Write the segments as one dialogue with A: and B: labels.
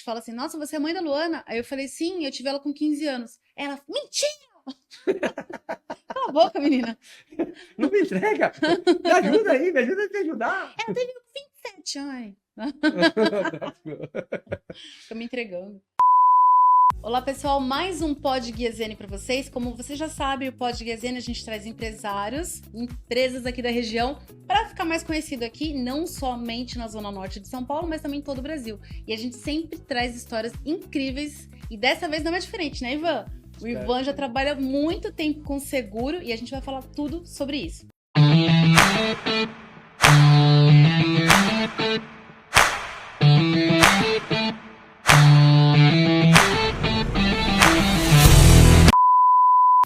A: fala assim, nossa, você é mãe da Luana? Aí eu falei, sim, eu tive ela com 15 anos. Ela, mentira! Cala a boca, menina.
B: Não me entrega! Me ajuda aí, me ajuda a te ajudar!
A: Ela teve 27, ai. Fica me entregando. Olá, pessoal, mais um Pod Guia Zen para vocês. Como você já sabe, o Pod Guia Zen a gente traz empresários, empresas aqui da região, para ficar mais conhecido aqui, não somente na Zona Norte de São Paulo, mas também em todo o Brasil. E a gente sempre traz histórias incríveis, e dessa vez não é diferente, né, Ivan? O Ivan já trabalha muito tempo com seguro e a gente vai falar tudo sobre isso.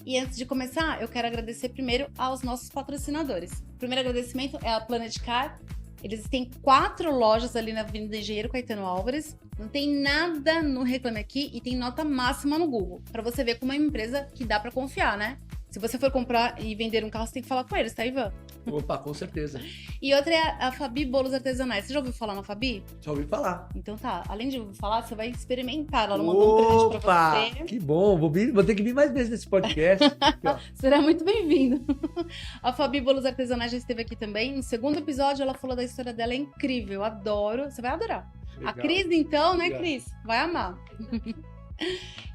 A: E antes de começar, eu quero agradecer primeiro aos nossos patrocinadores. O primeiro agradecimento é a Planet Car. Eles têm 4 lojas ali na Avenida Engenheiro Caetano Álvares. Não tem nada no Reclame Aqui e tem nota máxima no Google. Para você ver como é uma empresa que dá para confiar, né? Se você for comprar e vender um carro, você tem que falar com eles, tá, Ivan?
B: Opa, com certeza.
A: E outra é a Fabi Bolos Artesanais. Você já ouviu falar na Fabi?
B: Já ouvi falar.
A: Então tá, além de ouvir falar, você vai experimentar. Ela mandou um presente pra você.
B: Que bom, vou ter que vir mais vezes nesse podcast. Aqui,
A: será muito bem-vindo. A Fabi Bolos Artesanais já esteve aqui também. No segundo episódio, ela falou da história dela, é incrível, eu adoro. Você vai adorar. Legal. A Cris, então, né, Cris? Vai amar.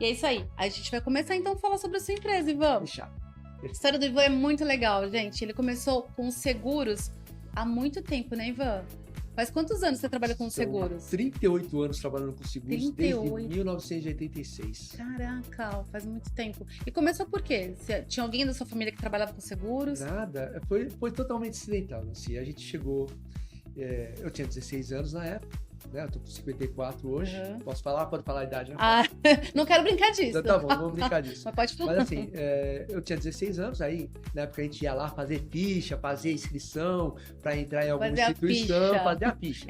A: E é isso aí. A gente vai começar, então, a falar sobre a sua empresa, Ivan.
B: Deixa.
A: A história do Ivan é muito legal, gente. Ele começou com seguros há muito tempo, né, Ivan? Faz quantos anos você trabalha com seguros?
B: 38 anos trabalhando com seguros,
A: 38.
B: Desde 1986.
A: Caraca, faz muito tempo. E começou por quê? Tinha alguém da sua família que trabalhava com seguros?
B: Nada, foi totalmente acidental. Assim. A gente chegou, eu tinha 16 anos na época, né? Eu tô com 54 hoje. Uhum. Posso falar? Pode falar a idade, né?
A: Ah, não quero brincar disso.
B: Então, tá bom, vamos brincar disso.
A: Mas pode falar.
B: Mas assim, eu tinha 16 anos, aí na época a gente ia lá fazer ficha, fazer inscrição para entrar em alguma instituição, fazer a ficha.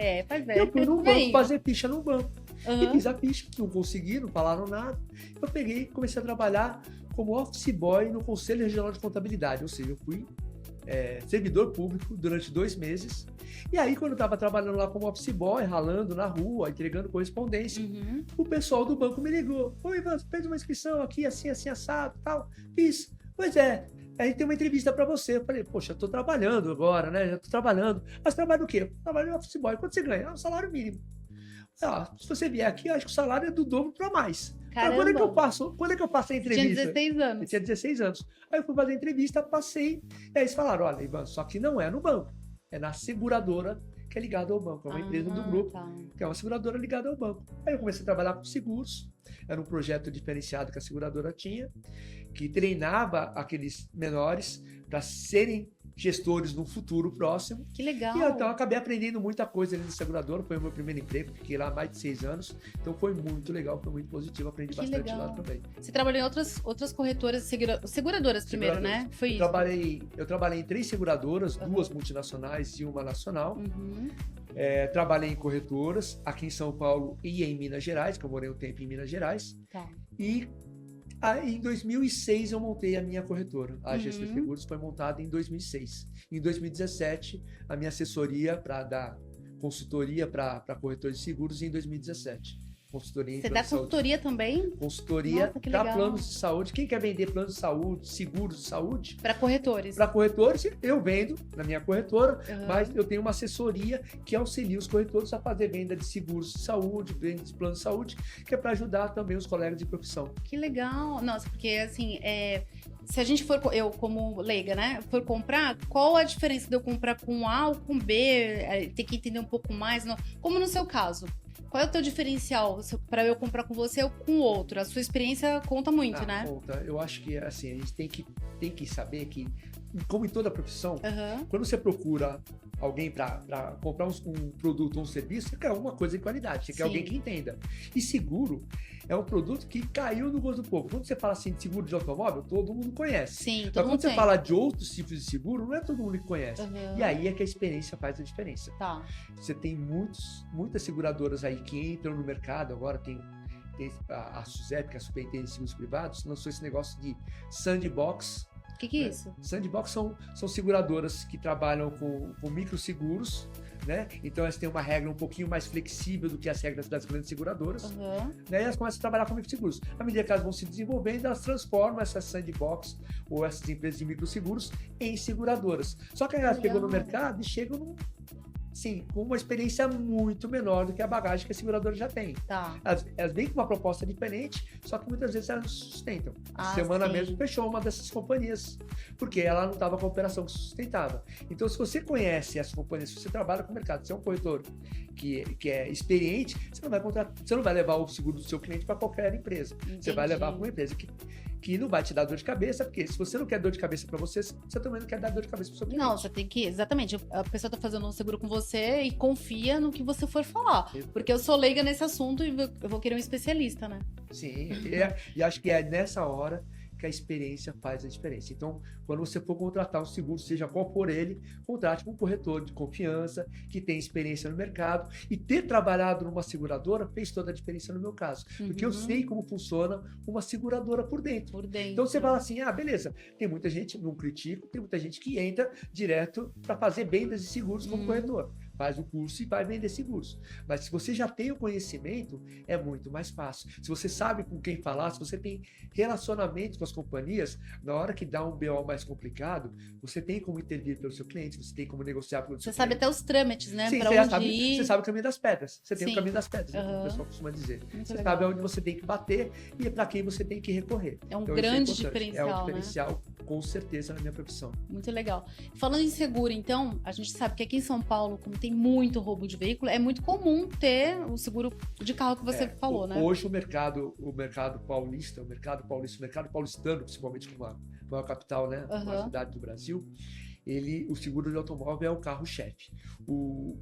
B: Eu fui no banco fazer ficha no banco. Uhum. E fiz a ficha, não consegui, não falaram nada. Eu peguei e comecei a trabalhar como office boy no Conselho Regional de Contabilidade, ou seja, eu fui servidor público durante 2 meses. E aí, quando eu estava trabalhando lá como office boy, ralando na rua, entregando correspondência, o pessoal do banco me ligou. Oi, Ivan, você fez uma inscrição aqui, assim, assado, tal. Fiz. Pois é, aí tem uma entrevista para você. Eu falei, poxa, eu tô trabalhando agora, né? Já tô trabalhando. Mas trabalho o quê? Eu trabalho no office boy. Quanto você ganha? Um salário mínimo. Se você vier aqui, eu acho que o salário é do dobro para mais. Quando é que eu faço a entrevista?
A: Tinha 16 anos.
B: Eu tinha 16 anos. Aí eu fui fazer a entrevista, passei, e aí eles falaram, olha, Ivan, só que não é no banco, é na seguradora que é ligada ao banco, é uma empresa do grupo, que é uma seguradora ligada ao banco. Aí eu comecei a trabalhar com seguros, era um projeto diferenciado que a seguradora tinha, que treinava aqueles menores para serem gestores no futuro próximo.
A: Que legal!
B: E então eu acabei aprendendo muita coisa ali na seguradora, foi o meu primeiro emprego, fiquei lá há mais de 6 anos, então foi muito legal, foi muito positivo, aprendi bastante lá também.
A: Você trabalhou em outras corretoras, seguradoras primeiro, né? Foi isso?
B: Eu trabalhei em 3 seguradoras, 2 multinacionais e uma nacional. Trabalhei em corretoras, aqui em São Paulo e em Minas Gerais, que eu morei um tempo em Minas Gerais.
A: Tá.
B: E em 2006 eu montei a minha corretora. A GSP Seguros foi montada em 2006. Em 2017, a minha assessoria para dar consultoria para corretores de seguros em 2017. Consultoria
A: Você dá consultoria também?
B: Consultoria para planos de saúde. Quem quer vender planos de saúde, seguros de saúde?
A: Para corretores.
B: Para corretores, eu vendo na minha corretora, mas eu tenho uma assessoria que auxilia os corretores a fazer venda de seguros de saúde, venda de planos de saúde, que é para ajudar também os colegas de profissão.
A: Que legal! Nossa, porque assim, se a gente for, eu como leiga, né, for comprar, qual a diferença de eu comprar com A ou com B? Tem que entender um pouco mais, como no seu caso. Qual é o teu diferencial para eu comprar com você ou com outro? A sua experiência conta muito, né?
B: Conta. Eu acho que assim, a gente tem que saber que, como em toda profissão, quando você procura alguém para comprar um produto ou um serviço, você quer alguma coisa de qualidade, você quer alguém que entenda. E seguro é um produto que caiu no gosto do povo. Quando você fala assim de seguro de automóvel, todo mundo conhece.
A: Sim,
B: Mas quando você fala de outros tipos de seguro, não é todo mundo que conhece. E aí é que a experiência faz a diferença.
A: Tá.
B: Você tem muitas seguradoras aí que entram no mercado, agora tem a SUSEP, que é a Superintendência de Seguros Privados, lançou esse negócio de sandbox,
A: O que é isso?
B: Sandbox são seguradoras que trabalham com microseguros, né? Então elas têm uma regra um pouquinho mais flexível do que as regras das grandes seguradoras. Né? E elas começam a trabalhar com microseguros. À medida que elas vão se desenvolvendo, elas transformam essas sandbox ou essas empresas de microseguros em seguradoras. Só que elas chegam no mercado e chegam com uma experiência muito menor do que a bagagem que a seguradora já tem.
A: Tá.
B: Elas vêm com uma proposta diferente, só que muitas vezes elas não sustentam. A semana mesmo fechou uma dessas companhias, porque ela não estava com a operação que sustentava. Então, se você conhece essas companhias, se você trabalha com o mercado, se é um corretor que é experiente, você não vai levar o seguro do seu cliente para qualquer empresa. Entendi. Você vai levar para uma empresa que não vai te dar dor de cabeça, porque se você não quer dor de cabeça para você também não quer dar dor de cabeça para o seu cliente.
A: Não, você tem que, exatamente, a pessoa tá fazendo um seguro com você e confia no que você for falar, porque eu sou leiga nesse assunto e eu vou querer um especialista, né?
B: Sim, e acho que é nessa hora que a experiência faz a diferença. Então, quando você for contratar um seguro, seja qual for ele, contrate com um corretor de confiança, que tem experiência no mercado, e ter trabalhado numa seguradora fez toda a diferença no meu caso. Porque eu sei como funciona uma seguradora por dentro. Então, você fala assim, beleza, tem muita gente, não critico, tem muita gente que entra direto para fazer vendas de seguros como corretor. Faz o curso e vai vender seguros. Mas se você já tem o conhecimento, é muito mais fácil. Se você sabe com quem falar, se você tem relacionamento com as companhias, na hora que dá um BO mais complicado, você tem como intervir pelo seu cliente, você tem como negociar pelo seu cliente.
A: Você sabe até os trâmites, né?
B: Sim, você sabe o caminho das pedras. Você tem o caminho das pedras, como o pessoal costuma dizer. Muito você sabe onde você tem que bater e para quem você tem que recorrer.
A: É um grande diferencial,
B: né? É um diferencial, com certeza, na minha profissão.
A: Muito legal. Falando em seguro, então, a gente sabe que aqui em São Paulo, como tem muito roubo de veículo, é muito comum ter o seguro de carro que você falou, né?
B: Hoje o mercado paulista, o mercado paulistano, principalmente como a maior capital, né? A maior cidade do Brasil, o seguro de automóvel é o carro-chefe. O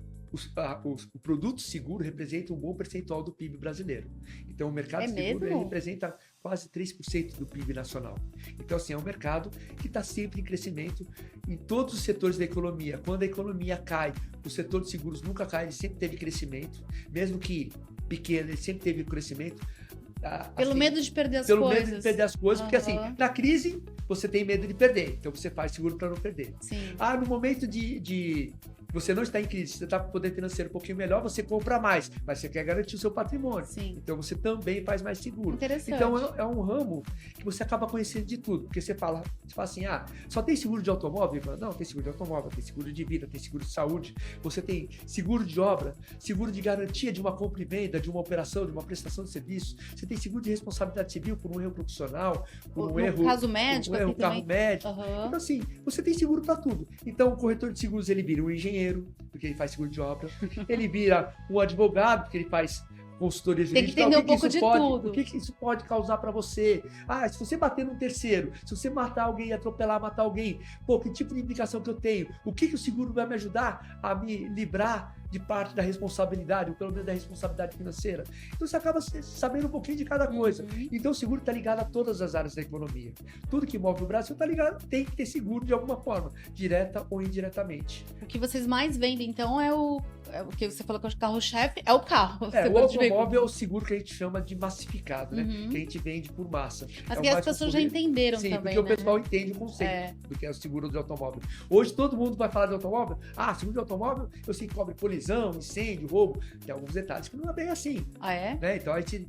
B: produto seguro representa um bom percentual do PIB brasileiro. Então, o mercado seguro representa quase 3% do PIB nacional. Então, assim, é um mercado que está sempre em crescimento em todos os setores da economia. Quando a economia cai, o setor de seguros nunca cai, ele sempre teve crescimento. Mesmo que pequeno, ele sempre teve crescimento.
A: Pelo medo de perder as coisas.
B: Pelo medo de perder as coisas, porque assim, na crise, você tem medo de perder. Então, você faz seguro para não perder.
A: Sim.
B: No momento de você não está em crise, você está com poder financeiro um pouquinho melhor, você compra mais, mas você quer garantir o seu patrimônio.
A: Sim.
B: Então você também faz mais seguro.
A: Interessante.
B: Então é um ramo que você acaba conhecendo de tudo, porque você fala assim, só tem seguro de automóvel? Não, tem seguro de automóvel, tem seguro de vida, tem seguro de saúde, você tem seguro de obra, seguro de garantia de uma compra e venda, de uma operação, de uma prestação de serviço, você tem seguro de responsabilidade civil por um erro profissional, por um erro...
A: caso médico.
B: Um erro carro médico. Então assim, você tem seguro para tudo. Então o corretor de seguros, ele vira um engenheiro, porque ele faz seguro de obra. Ele vira um advogado, porque ele faz consultoria jurídica.
A: Tem que entender um pouco de tudo.
B: O que isso pode causar para você? Se você bater num terceiro, se você matar alguém, atropelar, matar alguém, que tipo de implicação que eu tenho? O que o seguro vai me ajudar a me livrar de parte da responsabilidade, ou pelo menos da responsabilidade financeira? Então você acaba sabendo um pouquinho de cada coisa. Então o seguro está ligado a todas as áreas da economia. Tudo que move o Brasil está ligado, tem que ter seguro de alguma forma, direta ou indiretamente.
A: O que vocês mais vendem, então, é o que você falou que é o carro-chefe, é o carro.
B: O automóvel é o seguro que a gente chama de massificado, né? Que a gente vende por massa.
A: Mas que as pessoas já entenderam também,
B: porque o pessoal entende o conceito do que é o seguro de automóvel. Hoje todo mundo vai falar de automóvel. Seguro de automóvel, eu sei que cobre colisão, incêndio, roubo. Tem alguns detalhes que não é bem assim. Né? Então a gente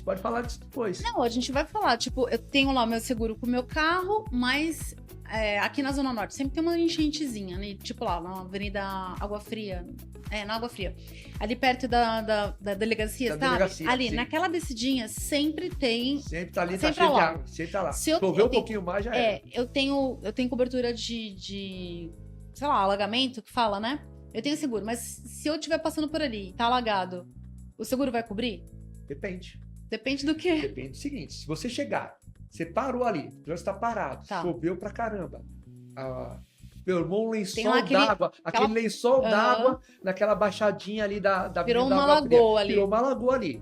B: pode falar disso depois.
A: Não, a gente vai falar. Tipo, eu tenho lá o meu seguro com o meu carro, mas aqui na Zona Norte sempre tem uma enchentezinha, né? Tipo lá, na Avenida Água Fria. Na Água Fria. Ali perto da delegacia, sabe? Ali, sim. Naquela descidinha, sempre tem...
B: Sempre tá ali, sempre tá cheio de água. Sempre tá lá. Se chover um pouquinho mais, já é.
A: Eu tenho cobertura de sei lá, alagamento, que fala, né? Eu tenho seguro, mas se eu estiver passando por ali e tá alagado, o seguro vai cobrir?
B: Depende.
A: Depende do quê?
B: Depende do seguinte, se você chegar, você parou ali, já está parado, choveu pra caramba, formou um lençol d'água, aquele lençol d'água naquela baixadinha ali da
A: virou uma lagoa ali.
B: Virou uma lagoa ali.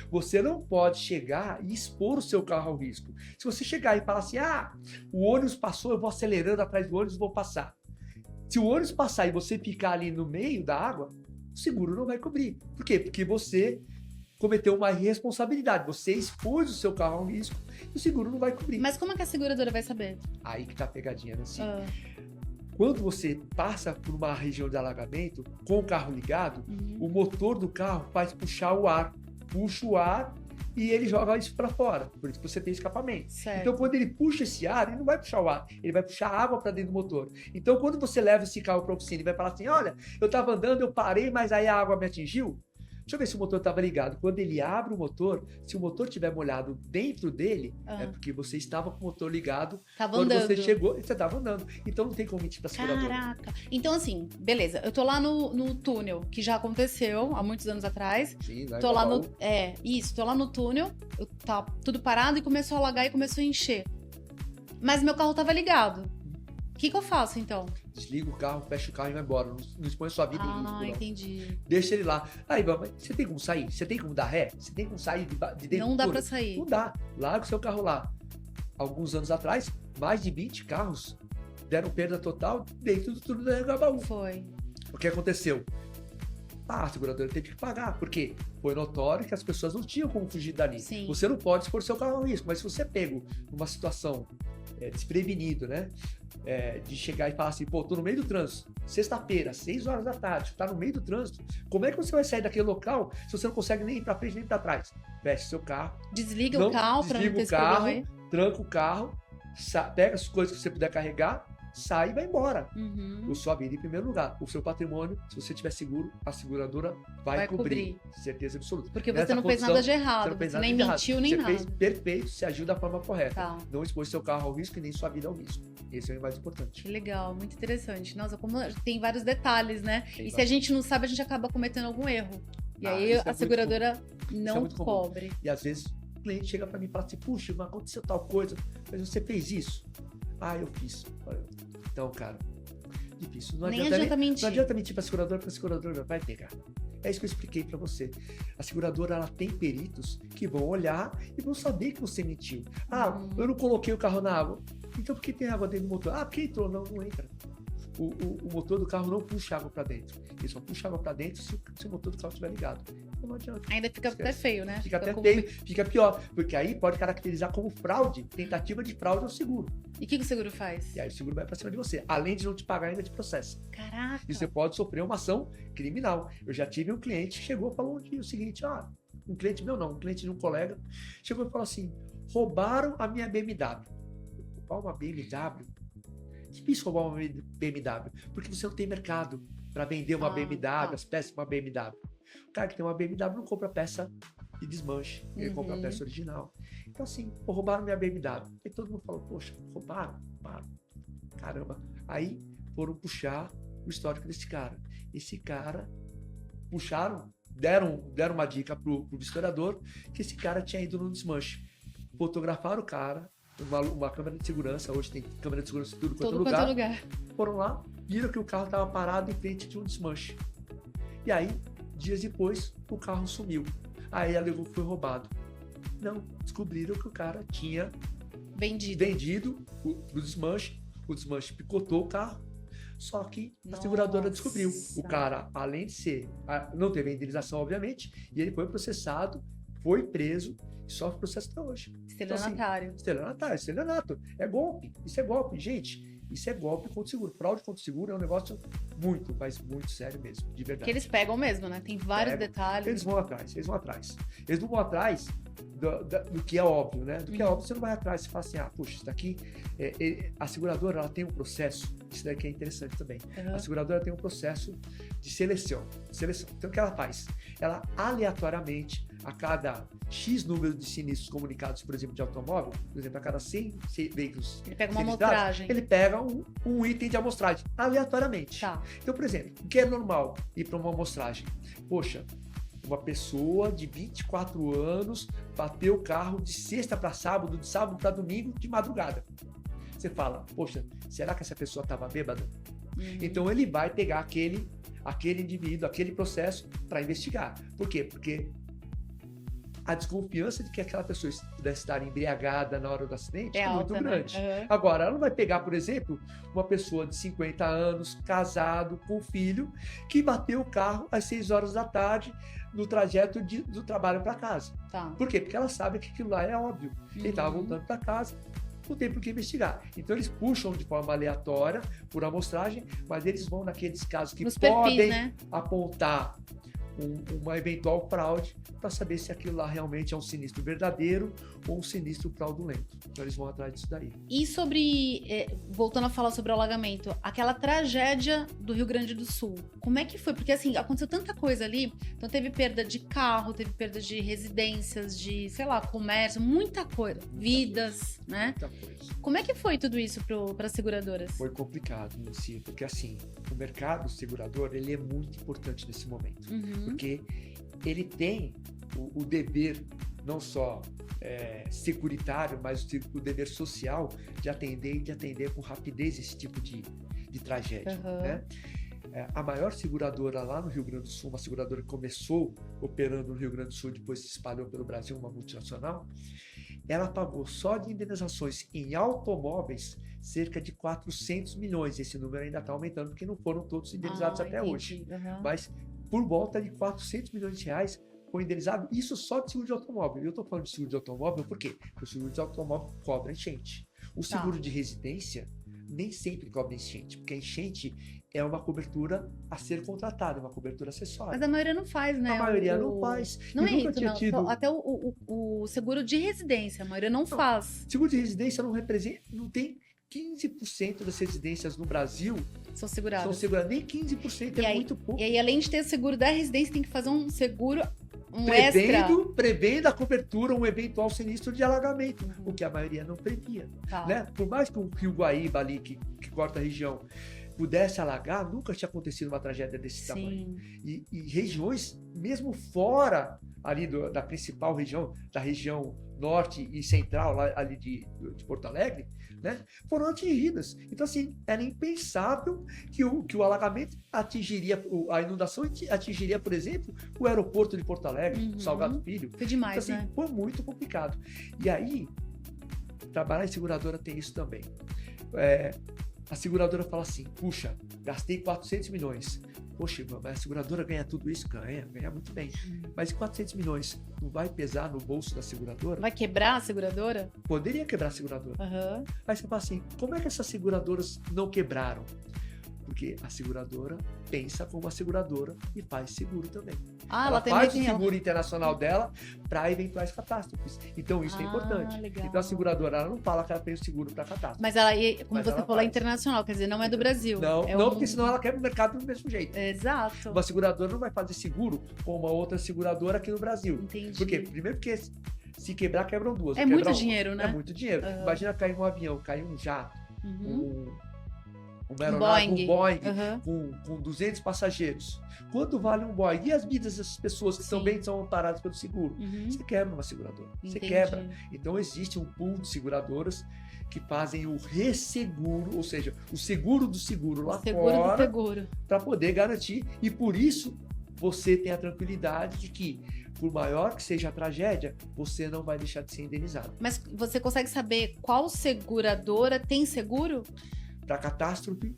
B: Você não pode chegar e expor o seu carro ao risco. Se você chegar e falar assim, o ônibus passou, eu vou acelerando atrás do ônibus e vou passar. Se o ônibus passar e você ficar ali no meio da água, o seguro não vai cobrir. Por quê? Porque você cometeu uma irresponsabilidade. Você expôs o seu carro a um risco e o seguro não vai cobrir.
A: Mas como é que a seguradora vai saber?
B: Aí que tá a pegadinha, né? Assim, quando você passa por uma região de alagamento com o carro ligado, o motor do carro faz puxar o ar. Puxa o ar e ele joga isso para fora. Por isso que você tem escapamento.
A: Certo.
B: Então, quando ele puxa esse ar, ele não vai puxar o ar, ele vai puxar água para dentro do motor. Então, quando você leva esse carro para a oficina e vai falar assim, olha, eu estava andando, eu parei, mas aí a água me atingiu. Deixa eu ver se o motor estava ligado. Quando ele abre o motor, se o motor estiver molhado dentro dele, é porque você estava com o motor ligado. Quando você chegou, você estava andando. Então não tem como mentir para a seguradora.
A: Caraca. Então assim, beleza. Eu tô lá no túnel, que já aconteceu há muitos anos atrás.
B: Sim, né?
A: Tô lá no... tô lá no túnel, tá tudo parado e começou a alagar e começou a encher. Mas meu carro tava ligado. O que eu faço, então?
B: Desliga o carro, fecha o carro e vai embora. Não expõe sua vida em risco, não.
A: Entendi.
B: Deixa ele lá. Aí, você tem como sair? Você tem como dar ré? Você tem como sair de dentro?
A: Não dá pra sair.
B: Não dá. Larga o seu carro lá. Alguns anos atrás, mais de 20 carros deram perda total dentro do túnel da Anhangabaú.
A: Foi.
B: O que aconteceu? A seguradora teve que pagar, porque foi notório que as pessoas não tinham como fugir dali.
A: Sim.
B: Você não pode expor seu carro ao risco, mas se você pego numa situação desprevenido, né? De chegar e falar assim, pô, tô no meio do trânsito, sexta-feira, 6 horas da tarde, tá no meio do trânsito, como é que você vai sair daquele local se você não consegue nem ir pra frente nem pra trás? Fecha seu carro.
A: Desliga o carro pra não ter esse problema aí.
B: Tranca o carro, pega as coisas que você puder carregar, sai e vai embora. A sua vida em primeiro lugar. O seu patrimônio, se você tiver seguro, a seguradora vai cobrir. Certeza absoluta.
A: Porque você não fez nada de errado, você nem mentiu, nem nada.
B: Você fez perfeito, se agiu da forma correta.
A: Tá.
B: Não expôs seu carro ao risco e nem sua vida ao risco. Esse é o mais importante.
A: Que legal, muito interessante. Nossa, como tem vários detalhes, né? Se a gente não sabe, a gente acaba cometendo algum erro. E aí a seguradora não cobre.
B: E às vezes o cliente chega pra mim e fala assim, puxa, mas aconteceu tal coisa, mas você fez isso? Eu fiz. Então, cara, difícil. Não adianta mentir. Não adianta mentir pra seguradora, porque a seguradora vai pegar. É isso que eu expliquei pra você. A seguradora, ela tem peritos que vão olhar e vão saber que você mentiu. Eu não coloquei o carro na água. Então por que tem água dentro do motor? Porque entrou. Não entra. O motor do carro não puxa água pra dentro. Ele só puxa água pra dentro se o motor do carro estiver ligado. Então não adianta.
A: Ainda fica até feio, né?
B: Fica até feio, fica pior. Porque aí pode caracterizar como fraude, tentativa de fraude ao seguro.
A: E o que o seguro faz?
B: E aí o seguro vai pra cima de você. Além de não te pagar, ainda te processa.
A: Caraca!
B: E você pode sofrer uma ação criminal. Eu já tive um cliente que chegou e falou o seguinte, um cliente meu não, um cliente de um colega, chegou e falou assim, roubaram a minha BMW. Roubar uma BMW? Difícil roubar uma BMW, porque você não tem mercado para vender uma BMW, as peças de uma BMW. O cara que tem uma BMW não compra peça de desmanche, ele compra a peça original. Então assim, roubaram minha BMW. Aí todo mundo falou, poxa, roubaram? Caramba. Aí foram puxar o histórico desse cara. Esse cara, puxaram, deram uma dica pro historiador que esse cara tinha ido no desmanche. Fotografaram o cara, uma câmera de segurança, hoje tem câmera de segurança em tudo quanto é lugar. Foram lá, viram que o carro estava parado em frente de um desmanche. E aí, dias depois, o carro sumiu. Aí alegou que foi roubado. Não, descobriram que o cara tinha vendido o desmanche. O desmanche picotou o carro. Só que a seguradora descobriu. O cara, além de não teve a indenização, obviamente, e ele foi processado, foi preso e sofre processo até hoje.
A: Estelionatário.
B: Então, estelionato. É golpe. Isso é golpe, gente. Isso é golpe contra o seguro. Fraude contra o seguro é um negócio muito, mas muito sério mesmo, de verdade.
A: Que eles pegam mesmo, né? Tem vários detalhes.
B: Eles vão atrás. Eles não vão atrás do que é óbvio, né? Do que é óbvio, você não vai atrás. Você fala assim, puxa, isso daqui... a seguradora, ela tem um processo, isso daqui é interessante também. A seguradora tem um processo de seleção. Então, o que ela faz? Ela, aleatoriamente, a cada X número de sinistros comunicados, por exemplo, de automóvel, por exemplo, a cada 100 veículos...
A: Ele pega uma amostragem.
B: Ele pega um item de amostragem, aleatoriamente.
A: Tá.
B: Então, por exemplo, o que é normal ir para uma amostragem? Poxa, uma pessoa de 24 anos bateu o carro de sexta para sábado, de sábado para domingo, de madrugada. Você fala, poxa, será que essa pessoa estava bêbada? Então ele vai pegar aquele indivíduo, aquele processo para investigar. Por quê? Porque a desconfiança de que aquela pessoa pudesse estar embriagada na hora do acidente é muito
A: alta,
B: grande.
A: Né?
B: Agora, ela não vai pegar, por exemplo, uma pessoa de 50 anos, casado, com filho, que bateu o carro às 6 horas da tarde no trajeto do trabalho para casa.
A: Tá.
B: Por quê? Porque ela sabe que aquilo lá é óbvio. Ele estava voltando para casa, não tem por que investigar. Então, eles puxam de forma aleatória, por amostragem, mas eles vão naqueles casos que podem apontar uma eventual fraude para saber se aquilo lá realmente é um sinistro verdadeiro ou um sinistro fraudulento. Então eles vão atrás disso daí.
A: E sobre, voltando a falar sobre o alagamento, aquela tragédia do Rio Grande do Sul, como é que foi? Porque assim, aconteceu tanta coisa ali, então teve perda de carro, teve perda de residências, de, sei lá, comércio, muita coisa, vidas, né?
B: Muita coisa.
A: Como é que foi tudo isso para as seguradoras?
B: Foi complicado, Lucy, porque assim, o mercado segurador, ele é muito importante nesse momento, porque ele tem o dever não só securitário, mas o dever social de atender com rapidez esse tipo de tragédia, né? A maior seguradora lá no Rio Grande do Sul, uma seguradora que começou operando no Rio Grande do Sul, depois se espalhou pelo Brasil, uma multinacional, ela pagou só de indenizações em automóveis cerca de 400 milhões. Esse número ainda está aumentando, porque não foram todos indenizados até hoje. Mas por volta de 400 milhões de reais foi indenizado, isso só de seguro de automóvel. Eu estou falando de seguro de automóvel por quê? Porque o seguro de automóvel cobra enchente. O seguro de residência nem sempre cobra enchente, porque a enchente é uma cobertura a ser contratada, uma cobertura acessória.
A: Mas a maioria não faz, né?
B: A maioria não faz.
A: Não é isso, não. Tido... Até o seguro de residência, a maioria não faz.
B: Seguro de residência não tem 15% das residências no Brasil
A: são seguradas.
B: Nem 15% é muito pouco.
A: E aí, além de ter o seguro da residência, tem que fazer um seguro extra.
B: Prevendo a cobertura, um eventual sinistro de alagamento, o que a maioria não previa. Né? Por mais que o Rio Guaíba ali, que corta a região, pudesse alagar, nunca tinha acontecido uma tragédia desse tamanho. E regiões, mesmo fora ali da principal região, da região norte e central, lá, ali de Porto Alegre, né, foram atingidas. Então, assim, era impensável que o alagamento atingiria, a inundação atingiria, por exemplo, o aeroporto de Porto Alegre, Salgado Filho.
A: Foi demais,
B: então, assim,
A: né?
B: Foi muito complicado. E aí, trabalhar em seguradora tem isso também. A seguradora fala assim, puxa, gastei 400 milhões. Poxa, mas a seguradora ganha tudo isso? Ganha muito bem. Mas e 400 milhões não vai pesar no bolso da seguradora?
A: Vai quebrar a seguradora?
B: Poderia quebrar a seguradora. Aí você fala assim, como é que essas seguradoras não quebraram? Porque a seguradora pensa como a seguradora e faz seguro também. Ela faz o seguro internacional dela para eventuais catástrofes. Então, isso é importante.
A: Legal.
B: Então, a seguradora ela não fala que ela tem o seguro para catástrofe.
A: Mas ela, como você falou, é internacional, quer dizer, não é do Brasil.
B: Não, porque senão ela quebra o mercado do mesmo jeito.
A: Exato.
B: Uma seguradora não vai fazer seguro com uma outra seguradora aqui no Brasil.
A: Entendi.
B: Por quê? Primeiro porque se quebrar, quebram duas.
A: É muito dinheiro, né?
B: É muito dinheiro. Imagina cair um avião, cair um jato, um
A: Boeing
B: com 200 passageiros. Quanto vale um Boeing? E as vidas dessas pessoas que também são amparadas pelo seguro? Você quebra uma seguradora. Você quebra. Então, existe um pool de seguradoras que fazem o resseguro, ou seja, o seguro do seguro lá fora, para poder garantir. E por isso, você tem a tranquilidade de que, por maior que seja a tragédia, você não vai deixar de ser indenizado.
A: Mas você consegue saber qual seguradora tem seguro?
B: Para catástrofe,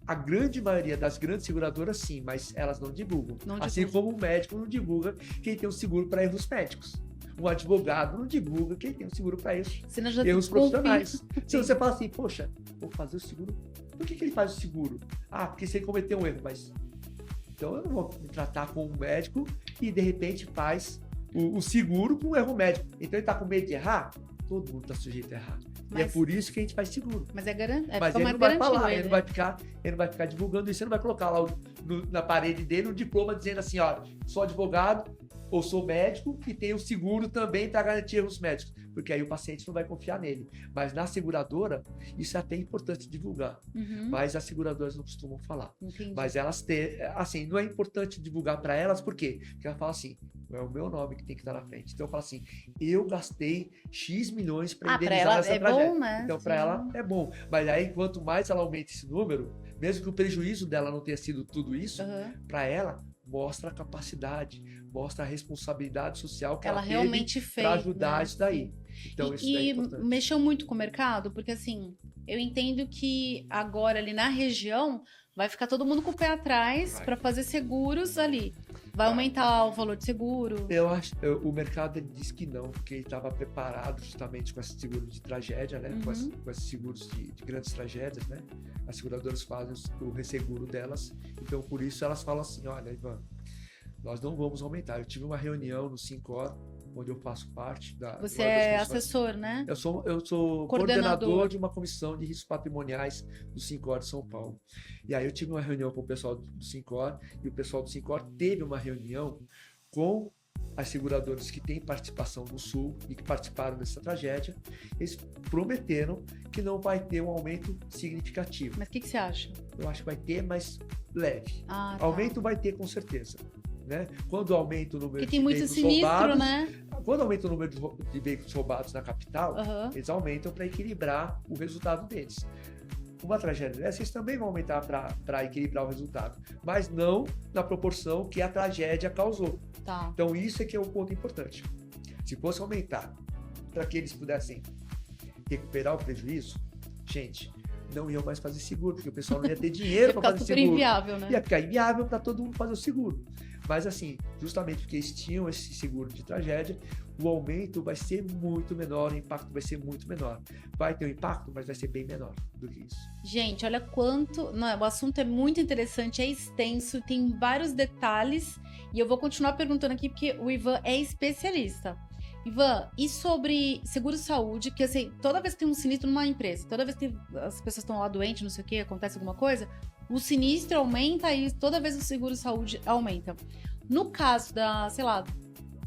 B: a grande maioria das grandes seguradoras sim, mas elas não divulgam. Assim como o médico não divulga quem tem um seguro para erros médicos. Um advogado não divulga quem tem um seguro para erros profissionais. Se você fala assim, poxa, vou fazer o seguro. Por que ele faz o seguro? Porque se ele cometeu um erro, mas... Então eu não vou me tratar com um médico e de repente faz o seguro com um erro médico. Então ele está com medo de errar? Todo mundo está sujeito a errar. E é por isso que a gente faz seguro.
A: Mas é garantido.
B: Mas ele não vai falar, ele não vai ficar divulgando isso, ele não vai colocar lá na parede dele um diploma dizendo assim, ó, sou advogado ou sou médico e tenho seguro também para garantir erros médicos. Porque aí o paciente não vai confiar nele. Mas na seguradora, isso é até importante divulgar. Mas as seguradoras não costumam falar.
A: Entendi.
B: Mas elas têm, assim, não é importante divulgar para elas, por quê? Porque ela fala assim, é o meu nome que tem que estar na frente. Então eu falo assim, eu gastei X milhões para indenizar essa tragédia.
A: Bom, né?
B: Então para ela é bom. Mas aí quanto mais ela aumenta esse número, mesmo que o prejuízo dela não tenha sido tudo isso, para ela mostra a capacidade, mostra a responsabilidade social que
A: ela realmente fez
B: para ajudar isso daí. Então, isso daí é importante.
A: Mexeu muito com o mercado, porque assim, eu entendo que agora ali na região vai ficar todo mundo com o pé atrás para fazer seguros ali. Vai aumentar o valor de seguro?
B: Eu acho, o mercado disse que não, porque ele estava preparado justamente com esse seguro de tragédia, né? Com esses seguros de grandes tragédias, né? As seguradoras fazem o resseguro delas, então por isso elas falam assim, olha, Ivan, nós não vamos aumentar. Eu tive uma reunião no Sincor, onde eu faço parte da...
A: Você é assessor, né?
B: Eu sou coordenador de uma comissão de riscos patrimoniais do Sincor de São Paulo. E aí eu tive uma reunião com o pessoal do Sincor, e o pessoal do Sincor teve uma reunião com as seguradoras que têm participação no Sul e que participaram dessa tragédia. Eles prometeram que não vai ter um aumento significativo.
A: Mas o que você acha?
B: Eu acho que vai ter, mas leve.
A: Tá.
B: Aumento vai ter com certeza. Né? Quando aumenta o número
A: de veículos roubados, né?
B: Quando aumenta o número de veículos roubados na capital, eles aumentam para equilibrar o resultado deles. Uma tragédia dessa, eles também vão aumentar para equilibrar o resultado, mas não na proporção que a tragédia causou.
A: Tá.
B: Então isso é que é um ponto importante. Se fosse aumentar para que eles pudessem recuperar o prejuízo, gente, não iam mais fazer seguro, porque o pessoal não ia ter dinheiro para fazer seguro.
A: Inviável, né?
B: Ia ficar inviável para todo mundo fazer o seguro. Mas assim, justamente porque eles tinham esse seguro de tragédia, o aumento vai ser muito menor, o impacto vai ser muito menor. Vai ter um impacto, mas vai ser bem menor do que isso.
A: Gente, olha quanto... Não, o assunto é muito interessante, é extenso, tem vários detalhes, e eu vou continuar perguntando aqui, porque o Ivan é especialista. Ivan, e sobre seguro-saúde? Porque assim, toda vez que tem um sinistro numa empresa, toda vez que as pessoas estão lá doentes, não sei o que, acontece alguma coisa, o sinistro aumenta e toda vez o seguro-saúde aumenta. No caso sei lá,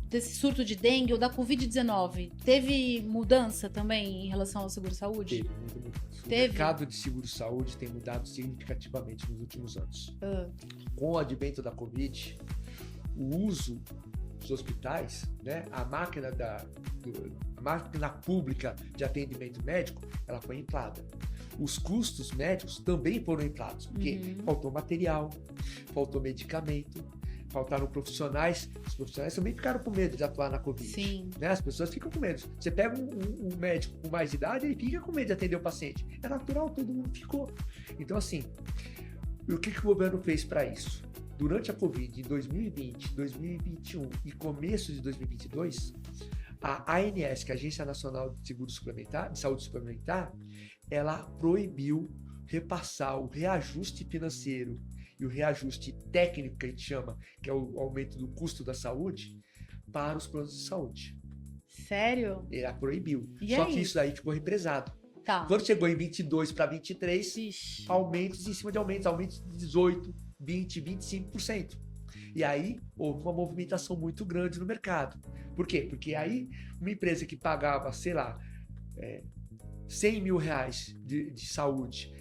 A: desse surto de dengue ou da Covid-19, teve mudança também em relação ao seguro-saúde?
B: Teve muita mudança. O mercado de seguro-saúde tem mudado significativamente nos últimos anos. Com o advento da Covid, o uso dos hospitais, né, a máquina pública de atendimento médico, ela foi inflada. Os custos médicos também foram inflados, porque faltou material, faltou medicamento, faltaram profissionais. Os profissionais também ficaram com medo de atuar na Covid.
A: Sim.
B: Né? As pessoas ficam com medo. Você pega um médico com mais idade, ele fica com medo de atender o paciente. É natural, todo mundo ficou. Então, assim, o que o governo fez para isso? Durante a Covid, em 2020, 2021 e começo de 2022, a ANS, que é a Agência Nacional de Seguro Suplementar, de Saúde Suplementar, ela proibiu repassar o reajuste financeiro e o reajuste técnico, que a gente chama, que é o aumento do custo da saúde, para os planos de saúde.
A: Sério?
B: Ela proibiu.
A: E
B: Só
A: aí?
B: que isso aí ficou represado.
A: Tá.
B: Quando chegou em 22 para 23,
A: Ixi.
B: aumentos em cima de aumentos de 18%, 20%, 25%. E aí houve uma movimentação muito grande no mercado. Por quê? Porque aí uma empresa que pagava, sei lá, 100 mil reais de saúde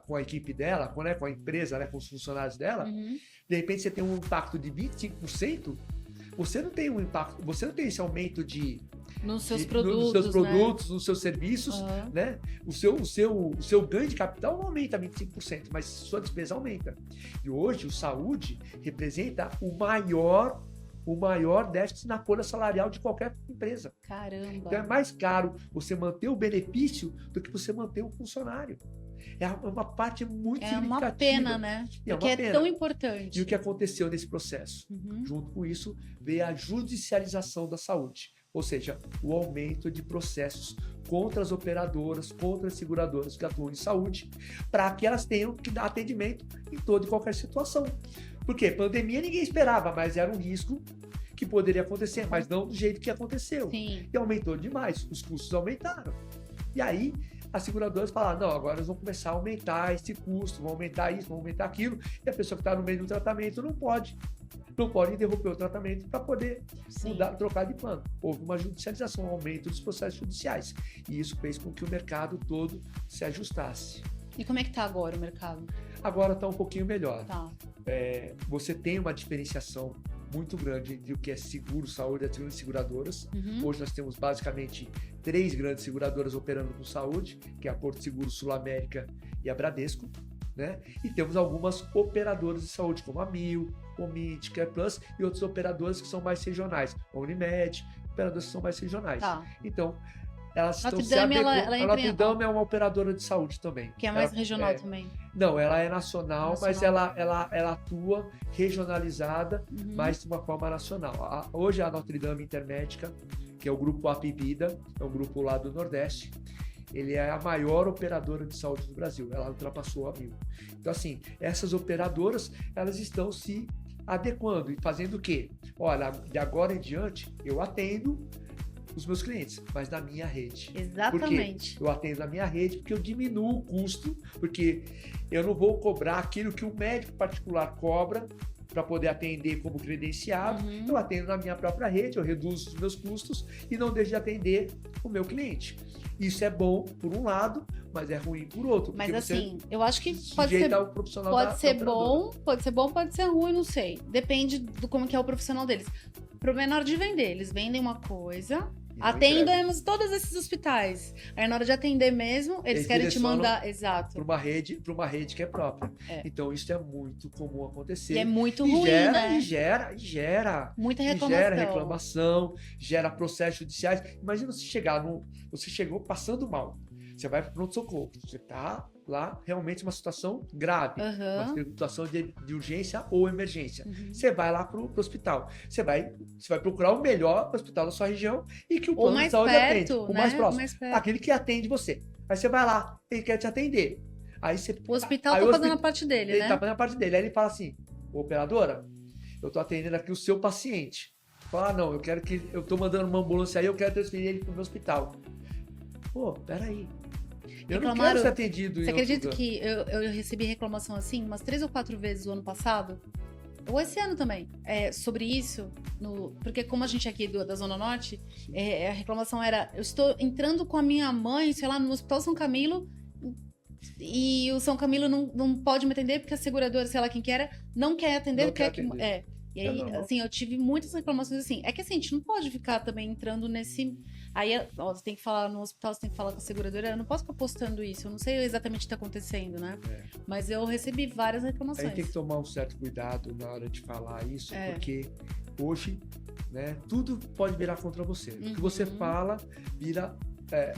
B: com a equipe dela, com a empresa, né, com os funcionários dela, de repente você tem um impacto de 25%, você não tem um impacto, você não tem esse aumento
A: nos seus
B: produtos, nos seus serviços, né? O seu ganho de capital não aumenta 25%, mas sua despesa aumenta. E hoje o saúde representa o maior déficit na folha salarial de qualquer empresa.
A: Caramba!
B: Então é mais caro você manter o benefício do que você manter o funcionário. É uma parte muito significativa. É uma pena,
A: né? Porque é tão importante.
B: E o que aconteceu nesse processo? Junto com isso, veio a judicialização da saúde. Ou seja, o aumento de processos contra as operadoras, contra as seguradoras que atuam em saúde, para que elas tenham que dar atendimento em toda e qualquer situação. Por quê? Pandemia ninguém esperava, mas era um risco que poderia acontecer, mas não do jeito que aconteceu.
A: Sim.
B: E aumentou demais, os custos aumentaram. E aí, as seguradoras falaram, não, agora nós vamos começar a aumentar esse custo, vão aumentar isso, vão aumentar aquilo, e a pessoa que está no meio do tratamento não pode interromper o tratamento para poder trocar de plano. Houve uma judicialização, um aumento dos processos judiciais, e isso fez com que o mercado todo se ajustasse.
A: E como é que está agora o mercado?
B: Agora está um pouquinho melhor.
A: Tá.
B: Você tem uma diferenciação muito grande entre o que é seguro, saúde e as grandes seguradoras. Hoje nós temos basicamente 3 grandes seguradoras operando com saúde, que é a Porto Seguro, Sul América e a Bradesco. né? E temos algumas operadoras de saúde, como a Mil, o Mint, Care Plus e outras operadoras que são mais regionais, a Unimed, operadoras que são mais regionais.
A: Tá.
B: Então, elas estão
A: Notre Dame,
B: a Notre Dame é uma operadora de saúde também.
A: Que é mais regional também.
B: Não, ela é nacional, mas ela atua regionalizada, mas de uma forma nacional. Hoje a Notre Dame Intermédica, que é o grupo Apivida, é um grupo lá do Nordeste, ele é a maior operadora de saúde do Brasil. Ela ultrapassou a Mil. Então, assim, essas operadoras, elas estão se adequando e fazendo o quê? Olha, de agora em diante, eu atendo os meus clientes, mas na minha rede.
A: Exatamente.
B: Porque eu atendo na minha rede porque eu diminuo o custo, porque eu não vou cobrar aquilo que o médico particular cobra para poder atender como credenciado. Eu atendo na minha própria rede, eu reduzo os meus custos e não deixo de atender o meu cliente. Isso é bom por um lado, mas é ruim por outro.
A: Mas assim, eu acho que pode ser bom, pode ser ruim, não sei. Depende do como que é o profissional deles. Pro menor de vender, eles vendem uma coisa, atendemos todos esses hospitais. Aí na hora de atender mesmo, eles querem te mandar, exato,
B: para uma rede que é própria. Então isso é muito comum acontecer.
A: E é muito ruim, né?
B: E gera
A: muita reclamação.
B: Gera reclamação, gera processos judiciais. Imagina você chegou passando mal. Você vai para o pronto-socorro. Você está lá realmente uma situação grave, uma situação de urgência ou emergência. Você vai lá para o hospital. Você vai procurar o melhor hospital da sua região e que o plano de saúde atende. O mais próximo. Aquele que atende você. Aí você vai lá, ele quer te atender. Aí
A: o hospital está fazendo a parte dele, né?
B: Ele está fazendo a parte dele. Aí ele fala assim, operadora, eu estou atendendo aqui o seu paciente. Fala, não, eu estou mandando uma ambulância aí, eu quero transferir ele para o meu hospital. Pô, peraí. Eu não quero ser atendido.
A: Você acredita que eu recebi reclamação assim umas 3 ou 4 vezes o ano passado? Ou esse ano também, sobre isso, porque como a gente é aqui da Zona Norte, a reclamação era, eu estou entrando com a minha mãe, sei lá, no Hospital São Camilo, e o São Camilo não pode me atender porque a seguradora, sei lá quem que era, não quer atender, E aí, assim, eu tive muitas reclamações assim. É que assim, a gente não pode ficar também entrando nesse... Aí, você tem que falar no hospital, você tem que falar com a seguradora. Eu não posso ficar postando isso. Eu não sei exatamente o que está acontecendo, né? Mas eu recebi várias reclamações.
B: Aí tem que tomar um certo cuidado na hora de falar isso, porque hoje, né, tudo pode virar contra você. O que você fala vira...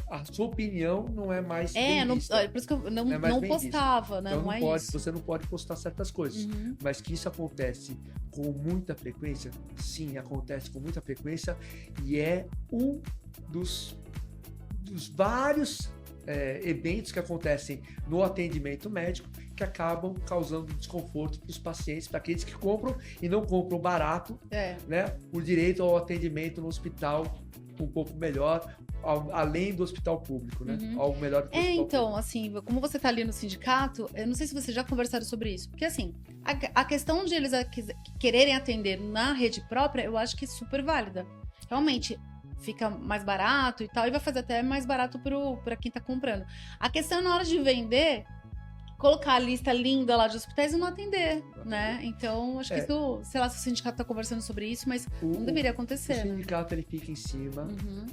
B: a sua opinião não é mais bem vista.
A: Por isso que eu não postava, né?
B: Então,
A: não é isso.
B: Você não pode postar certas coisas. Mas que isso acontece com muita frequência, sim, acontece com muita frequência e é um dos vários eventos que acontecem no atendimento médico que acabam causando desconforto para os pacientes, para aqueles que compram e não compram barato, né, o direito ao atendimento no hospital um pouco melhor, além do hospital público, né? Algo melhor do que o hospital
A: então,
B: público.
A: assim, como você tá ali no sindicato, eu não sei se vocês já conversaram sobre isso, porque assim, a questão de eles quererem atender na rede própria, eu acho que é super válida. Realmente, fica mais barato e tal, e vai fazer até mais barato para quem tá comprando. A questão é na hora de vender, colocar a lista linda lá de hospitais e não atender, né? Então, acho que isso, sei lá se o sindicato tá conversando sobre isso, mas não deveria acontecer.
B: O sindicato, ele fica em cima,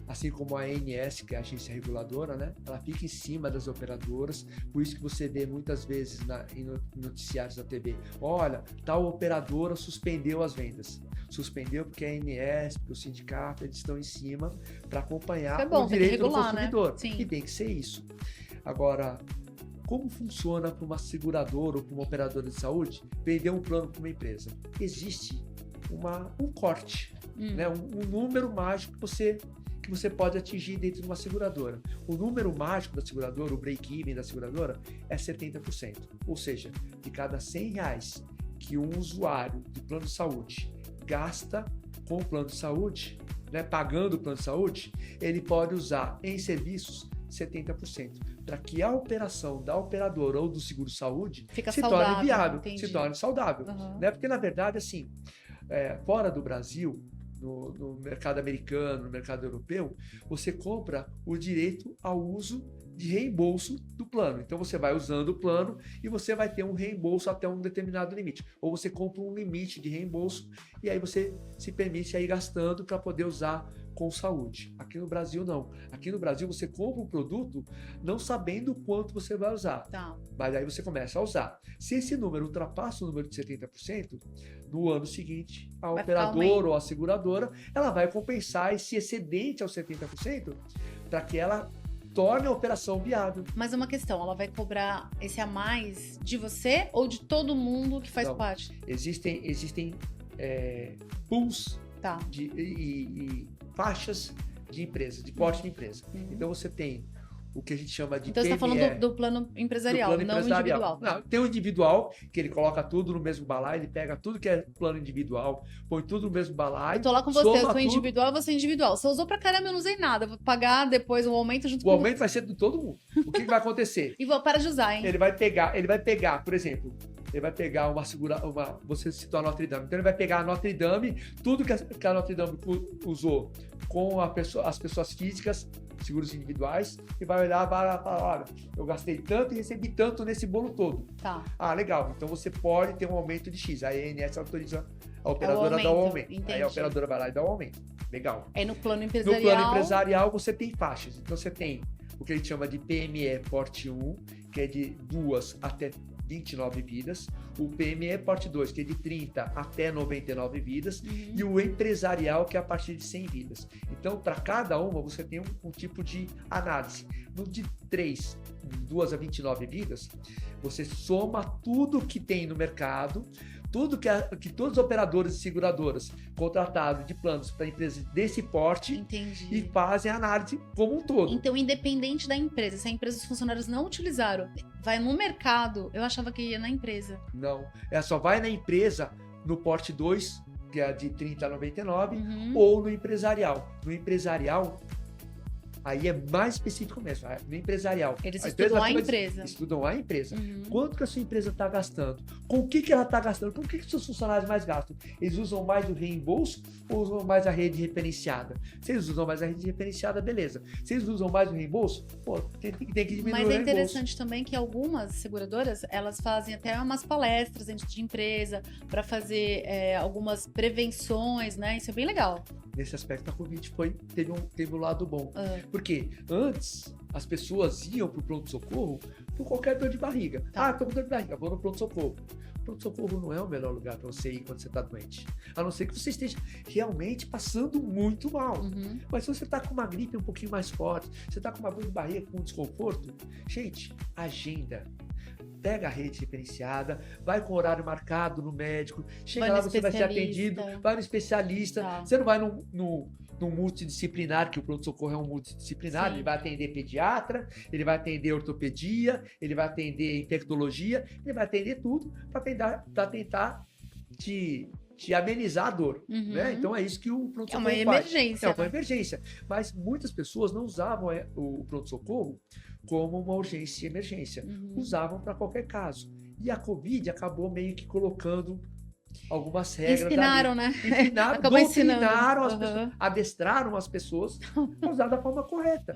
B: assim como a ANS, que é a agência reguladora, né? Ela fica em cima das operadoras, por isso que você vê muitas vezes em noticiários da TV, olha, tal operadora suspendeu as vendas. Suspendeu porque a ANS, porque o sindicato, eles estão em cima para acompanhar o direito do consumidor.
A: Né?
B: E tem que ser isso. Agora, como funciona para uma seguradora ou para uma operadora de saúde vender um plano para uma empresa? Existe um corte, né? um número mágico que você pode atingir dentro de uma seguradora. O número mágico da seguradora, o break-even da seguradora, é 70%. Ou seja, de cada R$100 que um usuário de plano de saúde gasta com o plano de saúde, né, pagando o plano de saúde, ele pode usar em serviços 70%, para que a operação da operadora ou do seguro-saúde se torne viável, se torne saudável. Né? Porque, na verdade, assim, fora do Brasil, no mercado americano, no mercado europeu, você compra o direito ao uso de reembolso do plano. Então, você vai usando o plano e você vai ter um reembolso até um determinado limite. Ou você compra um limite de reembolso e aí você se permite aí gastando para poder usar com saúde. Aqui no Brasil, não. Aqui no Brasil, você compra um produto não sabendo quanto você vai usar.
A: Tá.
B: Mas aí você começa a usar. Se esse número ultrapassa o número de 70%, no ano seguinte, a operadora ou a seguradora, ela vai compensar esse excedente aos 70% para que ela torne a operação viável.
A: Mas uma questão, ela vai cobrar esse a mais de você ou de todo mundo que faz parte?
B: Existem pools e faixas de empresa, de porte de empresa. Então você tem o que a gente chama de
A: Então você está falando do plano empresarial, não individual.
B: Não, tem o individual, que ele coloca tudo no mesmo balaio, ele pega tudo que é plano individual, põe tudo no mesmo balaio.
A: Eu tô lá com você, eu sou individual, você é individual. Você usou pra caramba, eu não usei nada. Vou pagar depois um aumento junto com...
B: O aumento vai ser de todo mundo. O que vai acontecer?
A: E para de usar, hein?
B: Ele vai pegar, por exemplo, ele vai pegar você citou a Notre Dame, então ele vai pegar a Notre Dame, tudo que a Notre Dame usou com as pessoas físicas, seguros individuais, e vai olhar, vai falar, olha, eu gastei tanto e recebi tanto nesse bolo todo.
A: Tá.
B: Ah, legal, então você pode ter um aumento de X. Aí a ANS autoriza a operadora a dar o aumento.
A: Entendi.
B: Aí a operadora vai lá e dá o aumento. Legal.
A: Aí no plano empresarial...
B: No plano empresarial você tem faixas. Então você tem o que a gente chama de PME Porte 1, que é de 2 até 29 vidas, o PME Porte 2, que é de 30 até 99 vidas, e o empresarial, que é a partir de 100 vidas. Então, para cada uma, você tem um tipo de análise. No de 2 a 29 vidas, você soma tudo que tem no mercado, tudo que todos os operadores e seguradoras contratados de planos para empresas desse porte.
A: Entendi.
B: E fazem a análise como um todo.
A: Então, independente da empresa, se a empresa os funcionários não utilizaram, vai no mercado, eu achava que ia na empresa.
B: Não, ela só vai na empresa no porte 2, que é de 30 a 99, ou no empresarial. No empresarial, aí é mais específico mesmo. No empresarial.
A: Eles estudam a empresa.
B: Estudam a empresa. Quanto que a sua empresa está gastando? Com o que ela está gastando? Com o que os seus funcionários mais gastam? Eles usam mais o reembolso ou usam mais a rede referenciada? Se eles usam mais a rede referenciada, beleza. Se eles usam mais o reembolso, tem que diminuir o reembolso.
A: Mas é interessante também que algumas seguradoras, elas fazem até umas palestras dentro de empresa para fazer algumas prevenções, né? Isso é bem legal.
B: Nesse aspecto, a Covid teve um lado bom. Porque antes, as pessoas iam para o pronto-socorro por qualquer dor de barriga. Tá. Tô com dor de barriga, vou no pronto-socorro. Pronto-socorro não é o melhor lugar para você ir quando você está doente. A não ser que você esteja realmente passando muito mal. Mas se você está com uma gripe um pouquinho mais forte, você está com uma dor de barriga, com um desconforto, gente, agenda. Pega a rede referenciada, vai com o horário marcado no médico, chega lá, você vai ser atendido, vai no especialista. Tá. Você não vai no multidisciplinar, que o pronto-socorro é um multidisciplinar. Sim. Ele vai atender pediatra, ele vai atender ortopedia, ele vai atender infectologia, ele vai atender tudo para tentar te amenizar a dor. Né? Então é isso que o pronto-socorro faz.
A: É uma emergência.
B: É uma emergência. Mas muitas pessoas não usavam o pronto-socorro como uma urgência e emergência. Usavam para qualquer caso. E a Covid acabou meio que colocando algumas regras.
A: Ensinaram, né?
B: Doutrinaram as pessoas, adestraram as pessoas a usar da forma correta.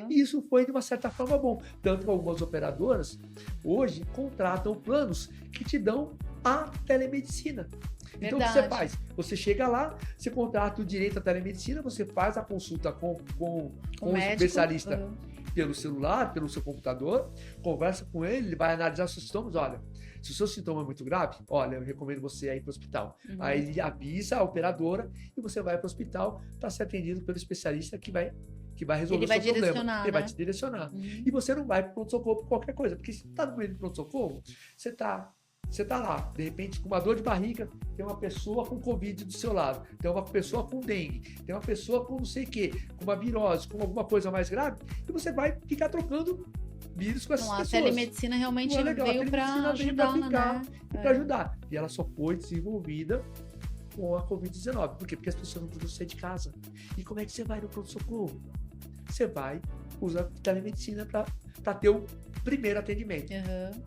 B: E isso foi, de uma certa forma, bom. Tanto que algumas operadoras, hoje, contratam planos que te dão a telemedicina. Então, o que você faz? Você chega lá, você contrata o direito à telemedicina, você faz a consulta com o especialista pelo celular, pelo seu computador, conversa com ele, ele vai analisar os seus sintomas. Olha, se o seu sintoma é muito grave, olha, eu recomendo você ir para o hospital. Aí ele avisa a operadora e você vai para o hospital para ser atendido pelo especialista que vai resolver o seu problema. Ele vai te direcionar. E você não vai para o pronto-socorro por qualquer coisa, porque se você está no meio do pronto-socorro, você está lá, de repente, com uma dor de barriga, tem uma pessoa com Covid do seu lado, tem uma pessoa com dengue, tem uma pessoa com não sei o quê, com uma virose, com alguma coisa mais grave, e você vai ficar trocando vírus com essas pessoas.
A: A telemedicina realmente veio para ajudar, né?
B: Para ajudar. E ela só foi desenvolvida com a Covid-19. Por quê? Porque as pessoas não podiam sair de casa. E como é que você vai no pronto-socorro? Você vai usar telemedicina para ter o primeiro atendimento.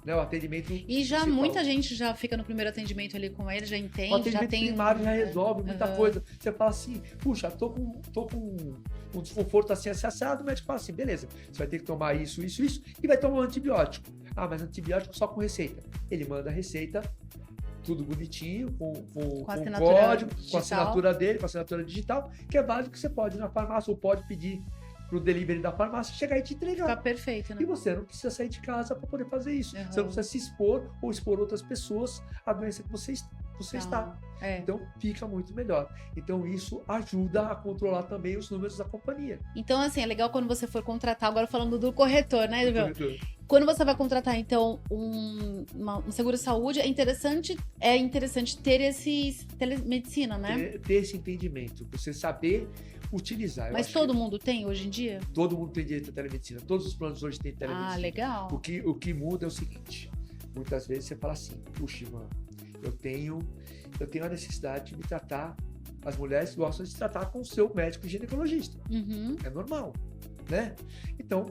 B: Né? O atendimento
A: e já principal. Muita gente já fica no primeiro atendimento ali com ele, já entende,
B: o atendimento
A: já tem...
B: primário já resolve muita coisa. Você fala assim, puxa, tô com um desconforto assim, assado, o médico fala assim, beleza, você vai ter que tomar isso, e vai tomar um antibiótico. Mas antibiótico só com receita. Ele manda a receita tudo bonitinho, com código, com a assinatura dele, com a assinatura digital, que é básico que você pode ir na farmácia ou pode pedir pro delivery da farmácia chegar e te entregar.
A: Fica perfeito, né?
B: E você não precisa sair de casa para poder fazer isso. Você não precisa se expor ou expor outras pessoas à doença que você está. Então, fica muito melhor. Então, isso ajuda a controlar também os números da companhia.
A: Então, assim, é legal quando você for contratar, agora falando do corretor, né, quando você vai contratar, então, um seguro-saúde, é interessante ter esse telemedicina, né?
B: Ter esse entendimento, você saber utilizar.
A: Mas todo mundo tem hoje em dia?
B: Todo mundo tem direito à telemedicina. Todos os planos hoje têm telemedicina.
A: Ah, legal.
B: O que muda é o seguinte, muitas vezes você fala assim, puxa, Ivan, eu tenho a necessidade de me tratar, as mulheres gostam de se tratar com o seu médico ginecologista. É normal, né? Então,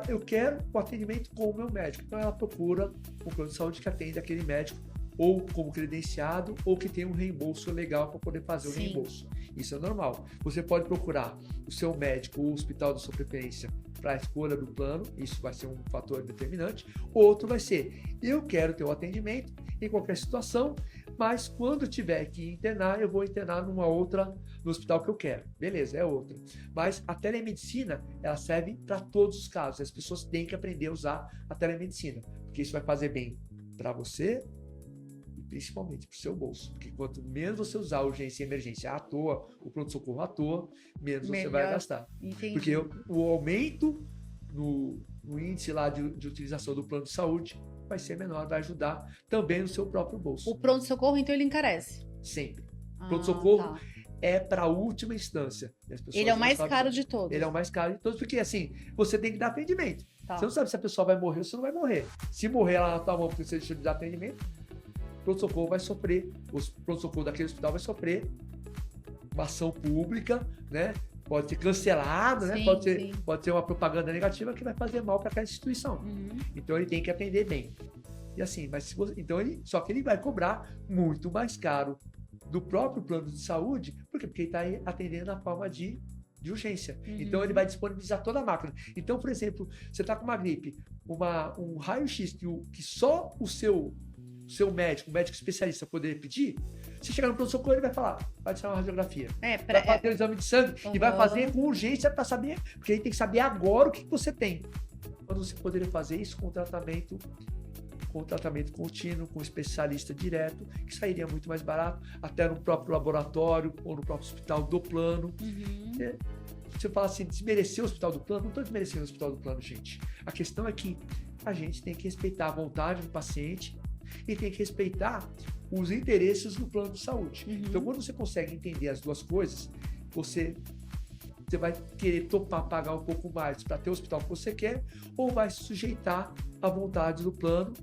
B: eu quero o atendimento com o meu médico. Então, ela procura um plano de saúde que atende aquele médico ou como credenciado ou que tem um reembolso legal para poder fazer o reembolso. Isso é normal. Você pode procurar o seu médico ou o hospital da sua preferência para a escolha do plano, isso vai ser um fator determinante. Outro vai ser, eu quero ter o atendimento em qualquer situação, mas quando tiver que internar, eu vou internar no hospital que eu quero. Beleza, é outra. Mas a telemedicina, ela serve para todos os casos. As pessoas têm que aprender a usar a telemedicina, porque isso vai fazer bem para você, principalmente para o seu bolso, porque quanto menos você usar a urgência e emergência à toa, o pronto-socorro à toa, menos você vai gastar.
A: Entendi.
B: Porque o aumento no índice lá de utilização do plano de saúde vai ser menor, vai ajudar também no seu próprio bolso.
A: O pronto-socorro, então, ele encarece?
B: Sempre. O pronto-socorro é para a última instância.
A: Ele é o mais caro de todos.
B: Ele é o mais caro de todos, porque assim, você tem que dar atendimento. Você não sabe se a pessoa vai morrer ou se não vai morrer. Se morrer lá na tua mão porque você deixou de dar atendimento, pronto-socorro vai sofrer, o pronto-socorro daquele hospital vai sofrer uma ação pública, né? Pode ser cancelado, né? Pode ser uma propaganda negativa que vai fazer mal para aquela instituição. Então ele tem que atender bem. E assim, só que ele vai cobrar muito mais caro do próprio plano de saúde, por quê? Porque ele está atendendo na forma de urgência. Então ele vai disponibilizar toda a máquina. Então, por exemplo, você está com uma gripe, um raio-x que só o seu médico, um médico especialista poderia pedir, você chegar no pronto-socorro, ele vai falar, vai tirar uma radiografia, vai fazer um exame de sangue e vai fazer com urgência para saber, porque ele tem que saber agora o que você tem. Quando você poderia fazer isso com tratamento contínuo, com um especialista direto, que sairia muito mais barato, até no próprio laboratório ou no próprio hospital do plano. Você fala assim, desmerecer o hospital do plano, não estou desmerecendo o hospital do plano, gente. A questão é que a gente tem que respeitar a vontade do paciente e tem que respeitar os interesses do plano de saúde. Então, quando você consegue entender as duas coisas, você vai querer topar pagar um pouco mais para ter o hospital que você quer, ou vai se sujeitar à vontade do plano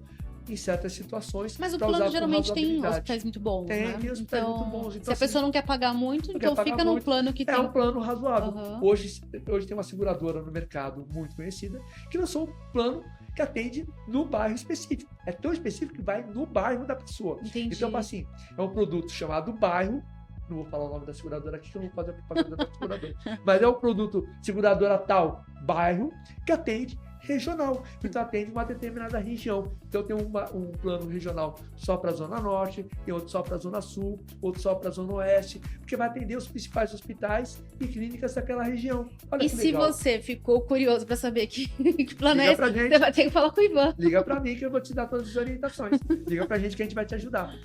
B: em certas situações.
A: Mas o plano geralmente tem hospitais muito bons, né?
B: Tem hospitais muito bons. Então,
A: se a pessoa não quer pagar muito, então fica num plano que tem...
B: É um plano razoável. Hoje tem uma seguradora no mercado muito conhecida que lançou um plano que atende no bairro específico. É tão específico que vai no bairro da pessoa.
A: Entendi.
B: Então, assim, é um produto chamado Bairro. Não vou falar o nome da seguradora aqui, que eu não vou fazer a propaganda da seguradora. Mas é um produto seguradora tal, Bairro, que atende regional. Então, atende uma determinada região. Então, tem um plano regional só para a Zona Norte, tem outro só para a Zona Sul, outro só para a Zona Oeste, porque vai atender os principais hospitais e clínicas daquela região. Olha, e
A: se você ficou curioso para saber que plano é esse, você vai ter que falar com o Ivan.
B: Liga para mim que eu vou te dar todas as orientações. Liga para a gente que a gente vai te ajudar.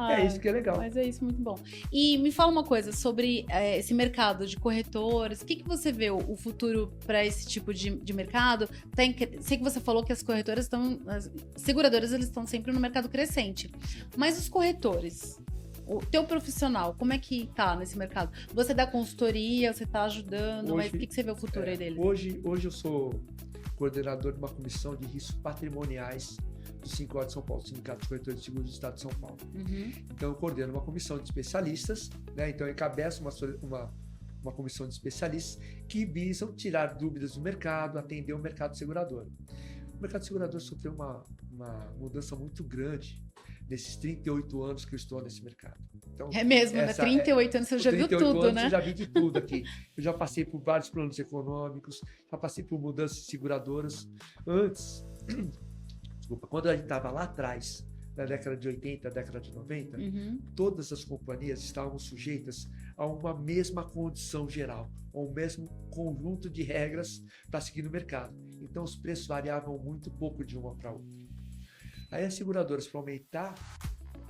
B: É isso que é legal.
A: Mas é isso, muito bom. E me fala uma coisa sobre esse mercado de corretores. O que você vê o futuro para esse tipo de mercado? Sei que você falou que as corretoras as seguradoras eles estão sempre no mercado crescente. Mas os corretores, o teu profissional, como é que tá nesse mercado? Você dá consultoria, você tá ajudando, mas o que você vê o futuro aí deles?
B: Hoje eu sou coordenador de uma comissão de riscos patrimoniais do SINCOR de São Paulo, Sindicato de Corretores de Seguros do Estado de São Paulo. Então, eu coordeno uma comissão de especialistas, né? Então, eu encabeço uma comissão de especialistas que visam tirar dúvidas do mercado, atender o mercado segurador. O mercado segurador sofreu uma mudança muito grande nesses 38 anos que eu estou nesse mercado. Então,
A: é mesmo, né? 38 anos você já viu tudo, anos, né?
B: Eu já vi de tudo aqui. Eu já passei por vários planos econômicos, já passei por mudanças seguradoras. Desculpa, quando a gente estava lá atrás, na década de 80, década de 90, todas as companhias estavam sujeitas a uma mesma condição geral, a um mesmo conjunto de regras para seguir no mercado. Então, os preços variavam muito pouco de uma para outra. Aí, as seguradoras, para aumentar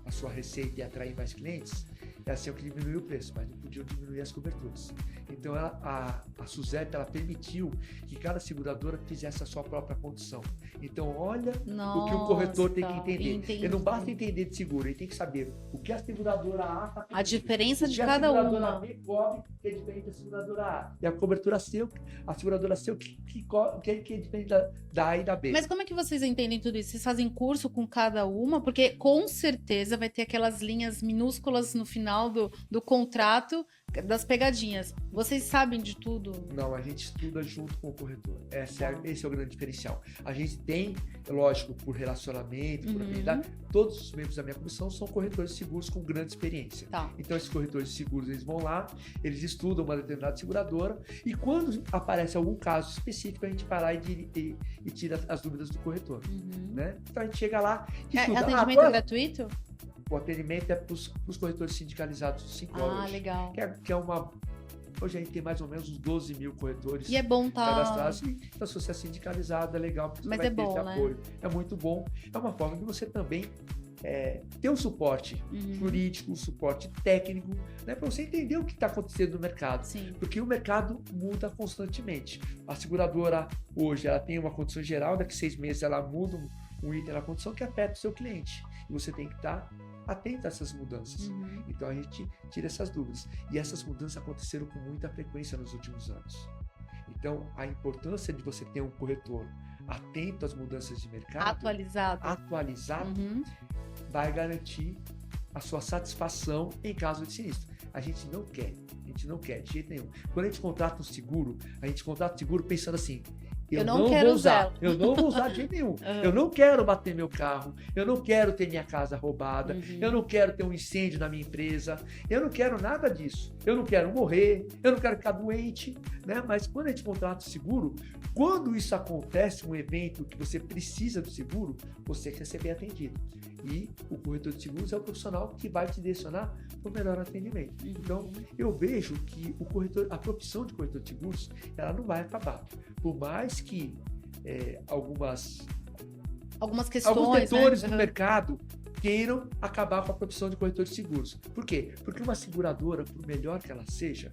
B: a sua receita e atrair mais clientes, elas tinham que diminuir o preço, mas não podiam diminuir as coberturas. Então, a SUSEP, ela permitiu que cada seguradora fizesse a sua própria condição. Então, olha o que o corretor tem que entender. Ele não basta entender de seguro, ele tem que saber o que a seguradora A está pedindo.
A: A diferença de cada uma.
B: A seguradora B cobre, que é diferente da seguradora A. E a cobertura C, a seguradora C, que é diferente da A e da B.
A: Mas como é que vocês entendem tudo isso? Vocês fazem curso com cada uma? Porque, com certeza, vai ter aquelas linhas minúsculas no final do contrato, das pegadinhas. Vocês sabem de tudo?
B: Não, a gente estuda junto com o corretor. Esse é o grande diferencial. A gente tem, lógico, por relacionamento, por habilidade, todos os membros da minha comissão são corretores de seguros com grande experiência. Então, esses corretores de seguros, eles vão lá, eles estudam uma determinada seguradora e quando aparece algum caso específico, a gente vai lá e tira as dúvidas do corretor. Né? Então, a gente chega lá e estuda.
A: Atendimento gratuito?
B: O atendimento é para os corretores sindicalizados de 5 horas.
A: Legal.
B: Que é uma... Hoje a gente tem mais ou menos uns 12 mil corretores
A: e é bom
B: cadastrados. Então, se você é sindicalizado, é legal, porque
A: mas
B: você vai ter
A: bom,
B: esse apoio. É muito bom. É uma forma de você também ter um suporte jurídico, um suporte técnico, né, para você entender o que está acontecendo no mercado.
A: Sim.
B: Porque o mercado muda constantemente. A seguradora, hoje, ela tem uma condição geral, daqui a 6 meses ela muda um item na condição que afeta o seu cliente. E você tem que estar atento a essas mudanças. Então a gente tira essas dúvidas. E essas mudanças aconteceram com muita frequência nos últimos anos. Então a importância de você ter um corretor atento às mudanças de mercado, atualizado, vai garantir a sua satisfação em caso de sinistro. A gente não quer de jeito nenhum. Quando a gente contrata um seguro, a gente contrata o seguro pensando assim: eu não vou usar de jeito nenhum. Eu não quero bater meu carro, eu não quero ter minha casa roubada, eu não quero ter um incêndio na minha empresa, eu não quero nada disso. Eu não quero morrer, eu não quero ficar doente, né? Mas quando a gente contrata o seguro, quando isso acontece, um evento que você precisa do seguro, você quer ser bem atendido. E o corretor de seguros é o profissional que vai te direcionar para o melhor atendimento. Então, eu vejo que a profissão de corretor de seguros, ela não vai acabar. Por mais que alguns setores do mercado queiram acabar com a profissão de corretor de seguros. Por quê? Porque uma seguradora, por melhor que ela seja,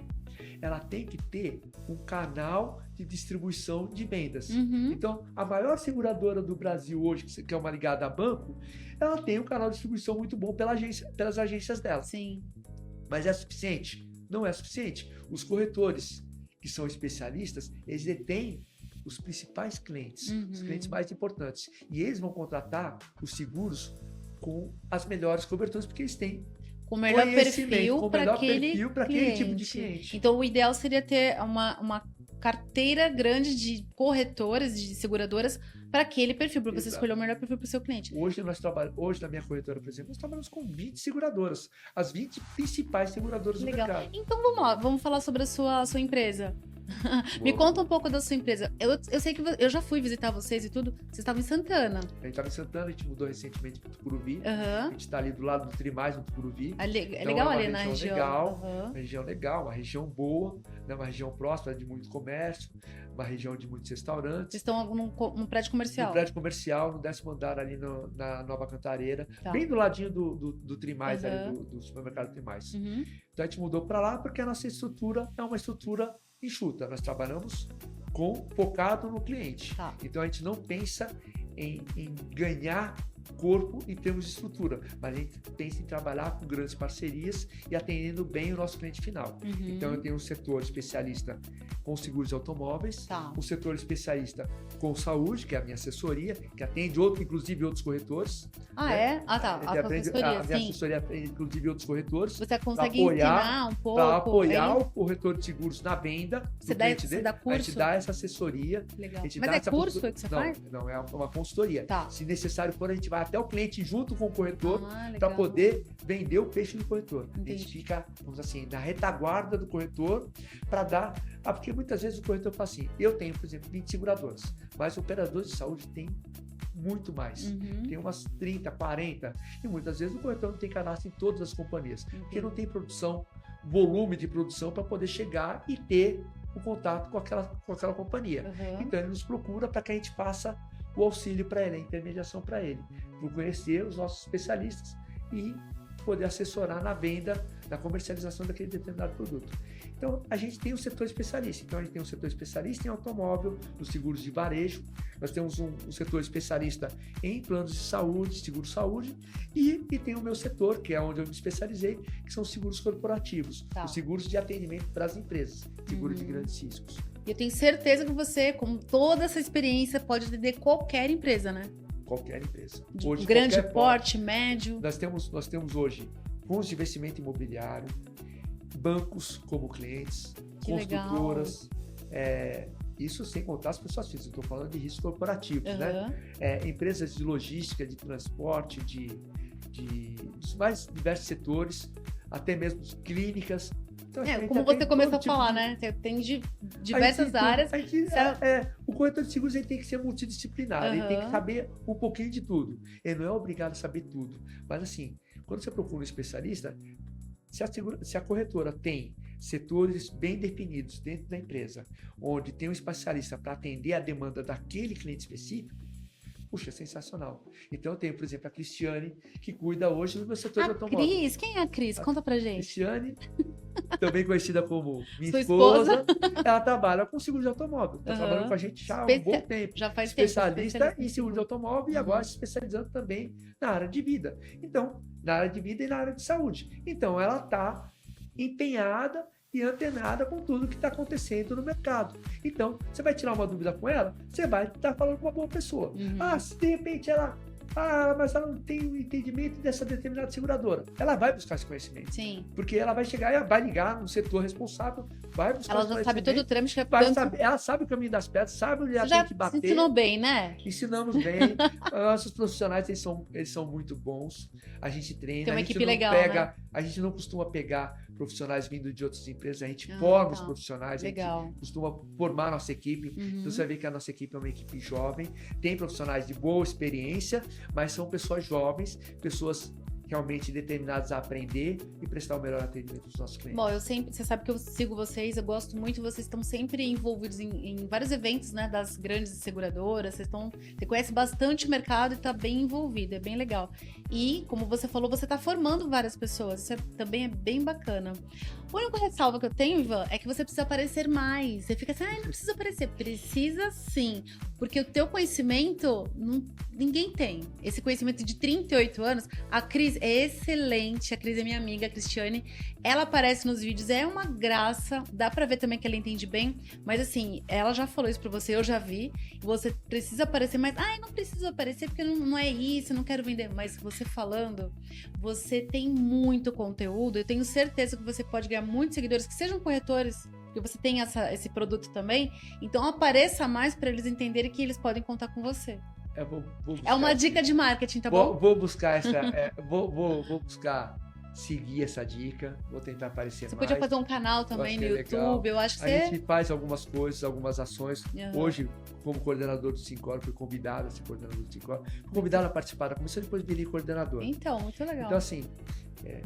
B: ela tem que ter um canal de distribuição de vendas. Então, a maior seguradora do Brasil hoje, que é uma ligada a banco, ela tem um canal de distribuição muito bom pelas agências dela.
A: Sim.
B: Mas é suficiente? Não é suficiente. Os corretores, que são especialistas, eles detêm os principais clientes, os clientes mais importantes. E eles vão contratar os seguros com as melhores coberturas, porque eles têm
A: com o melhor perfil para aquele
B: tipo de cliente.
A: Então, o ideal seria ter uma carteira grande de corretoras, de seguradoras, para aquele perfil, para você escolher o melhor perfil para o seu cliente.
B: Hoje, na minha corretora, por exemplo, nós trabalhamos com 20 seguradoras, as 20 principais seguradoras do mercado.
A: Então, vamos lá, vamos falar sobre a sua empresa. Me conta um pouco da sua empresa. Eu sei que eu já fui visitar vocês e tudo. Vocês estavam em Santana.
B: A gente estava em Santana, a gente mudou recentemente para Tucuruvi. A gente está ali do lado do Trimais, no Tucuruvi.
A: É legal ali na região.
B: Uma região legal, uma região boa, né? Uma região próspera de muito comércio, uma região de muitos restaurantes.
A: Vocês estão num prédio comercial?
B: No prédio comercial, no 10º andar ali na Nova Cantareira, bem do ladinho do Trimais, ali do supermercado Trimais. Então a gente mudou para lá porque a nossa estrutura é uma estrutura enxuta. Nós trabalhamos focado no cliente. Então a gente não pensa em ganhar corpo em termos de estrutura, mas a gente pensa em trabalhar com grandes parcerias e atendendo bem o nosso cliente final. Então eu tenho um setor especialista com seguros de automóveis, um setor especialista com saúde, que é a minha assessoria, que atende inclusive outros corretores.
A: A minha
B: assessoria inclusive outros corretores.
A: Você consegue ensinar um pouco?
B: Para apoiar o corretor de seguros na venda.
A: Você dá curso?
B: A gente dá essa assessoria.
A: Legal. Mas é curso que você faz?
B: Não, é uma consultoria. Se necessário for, a gente vai até o cliente junto com o corretor para poder vender o peixe do corretor. A gente fica, vamos assim, na retaguarda do corretor para dar... porque muitas vezes o corretor fala assim, eu tenho, por exemplo, 20 seguradoras, mas operadores de saúde tem muito mais. Tem umas 30, 40. E muitas vezes o corretor não tem cadastro em todas as companhias. Porque não tem produção, volume de produção para poder chegar e ter o contato com aquela companhia. Então ele nos procura para que a gente faça o auxílio para ele, a intermediação para ele. Por conhecer os nossos especialistas e poder assessorar na venda, na comercialização daquele determinado produto. Então, a gente tem um setor especialista. Então, a gente tem um setor especialista em automóvel, nos seguros de varejo. Nós temos um setor especialista em planos de saúde, seguro-saúde. E tem o meu setor, que é onde eu me especializei, que são os seguros corporativos. Os seguros de atendimento para as empresas. Seguro de grandes riscos.
A: E eu tenho certeza que você, com toda essa experiência, pode atender qualquer empresa, né?
B: Qualquer empresa.
A: Hoje, grande porte, médio.
B: Nós temos hoje fundos de investimento imobiliário, bancos como clientes, que construtoras, isso sem contar as pessoas físicas, estou falando de riscos corporativos, né? Empresas de logística, de transporte, dos mais diversos setores, até mesmo clínicas. Então,
A: como você começou a falar, né? Tem diversas áreas.
B: O corretor de seguros ele tem que ser multidisciplinar, ele tem que saber um pouquinho de tudo. Ele não é obrigado a saber tudo. Mas assim, quando você procura um especialista, se a corretora tem setores bem definidos dentro da empresa, onde tem um especialista para atender a demanda daquele cliente específico, puxa, sensacional. Então eu tenho, por exemplo, a Cristiane, que cuida hoje do meu setor de automóvel.
A: Cris? Quem é a Cris? Conta pra gente.
B: Cristiane, também conhecida como minha esposa, ela trabalha com seguro de automóvel. Está trabalhando com a gente já há um bom tempo.
A: Já faz
B: especialista em seguro de automóvel e agora se especializando também na área de vida. Então, na área de vida e na área de saúde. Então, ela está empenhada e antenada com tudo que está acontecendo no mercado. Então, você vai tirar uma dúvida com ela, você vai estar falando com uma boa pessoa. Se de repente mas ela não tem o entendimento dessa determinada seguradora. Ela vai buscar esse conhecimento.
A: Sim.
B: Porque ela vai chegar e vai ligar no setor responsável, vai buscar
A: esse conhecimento. Ela já sabe todo o trâmite.
B: Ela sabe o caminho das pedras, sabe onde ela tem que bater.
A: Ensinou bem, né?
B: Ensinamos bem. Nossos profissionais, eles são muito bons. A gente treina.
A: Tem uma equipe legal, né?
B: A gente não costuma pegar profissionais vindo de outras empresas, a gente forma os profissionais,
A: legal.
B: A gente costuma formar a nossa equipe. Então você vai ver que a nossa equipe é uma equipe jovem, tem profissionais de boa experiência, mas são pessoas jovens, pessoas realmente determinadas a aprender e prestar o melhor atendimento aos nossos clientes.
A: Bom, você sabe que eu sigo vocês, eu gosto muito, vocês estão sempre envolvidos em vários eventos, né, das grandes seguradoras, você conhece bastante o mercado e está bem envolvido, é bem legal. E, como você falou, você está formando várias pessoas, isso também é bem bacana. O único ressalva que eu tenho, Ivan, é que você precisa aparecer mais. Você fica assim, não precisa aparecer. Precisa sim, porque o teu conhecimento, ninguém tem. Esse conhecimento de 38 anos, a Cris é excelente, a Cris é minha amiga, a Cristiane, ela aparece nos vídeos, é uma graça, dá pra ver também que ela entende bem, mas assim, ela já falou isso pra você, eu já vi, você precisa aparecer mais, não preciso aparecer porque não é isso, eu não quero vender, mas você falando, você tem muito conteúdo, eu tenho certeza que você pode ganhar muitos seguidores, que sejam corretores, porque você tem esse produto também, então apareça mais pra eles entenderem que eles podem contar com você. É uma dica de marketing, tá bom?
B: Vou buscar vou buscar seguir essa dica, vou tentar aparecer mais.
A: Você podia fazer um canal também no YouTube, eu acho que
B: a gente faz algumas coisas, algumas ações. Hoje, como coordenador do Sincor, fui convidado a ser coordenador do Sincor, fui convidado a participar da comissão, depois virei coordenador.
A: Então, muito legal.
B: Então, assim,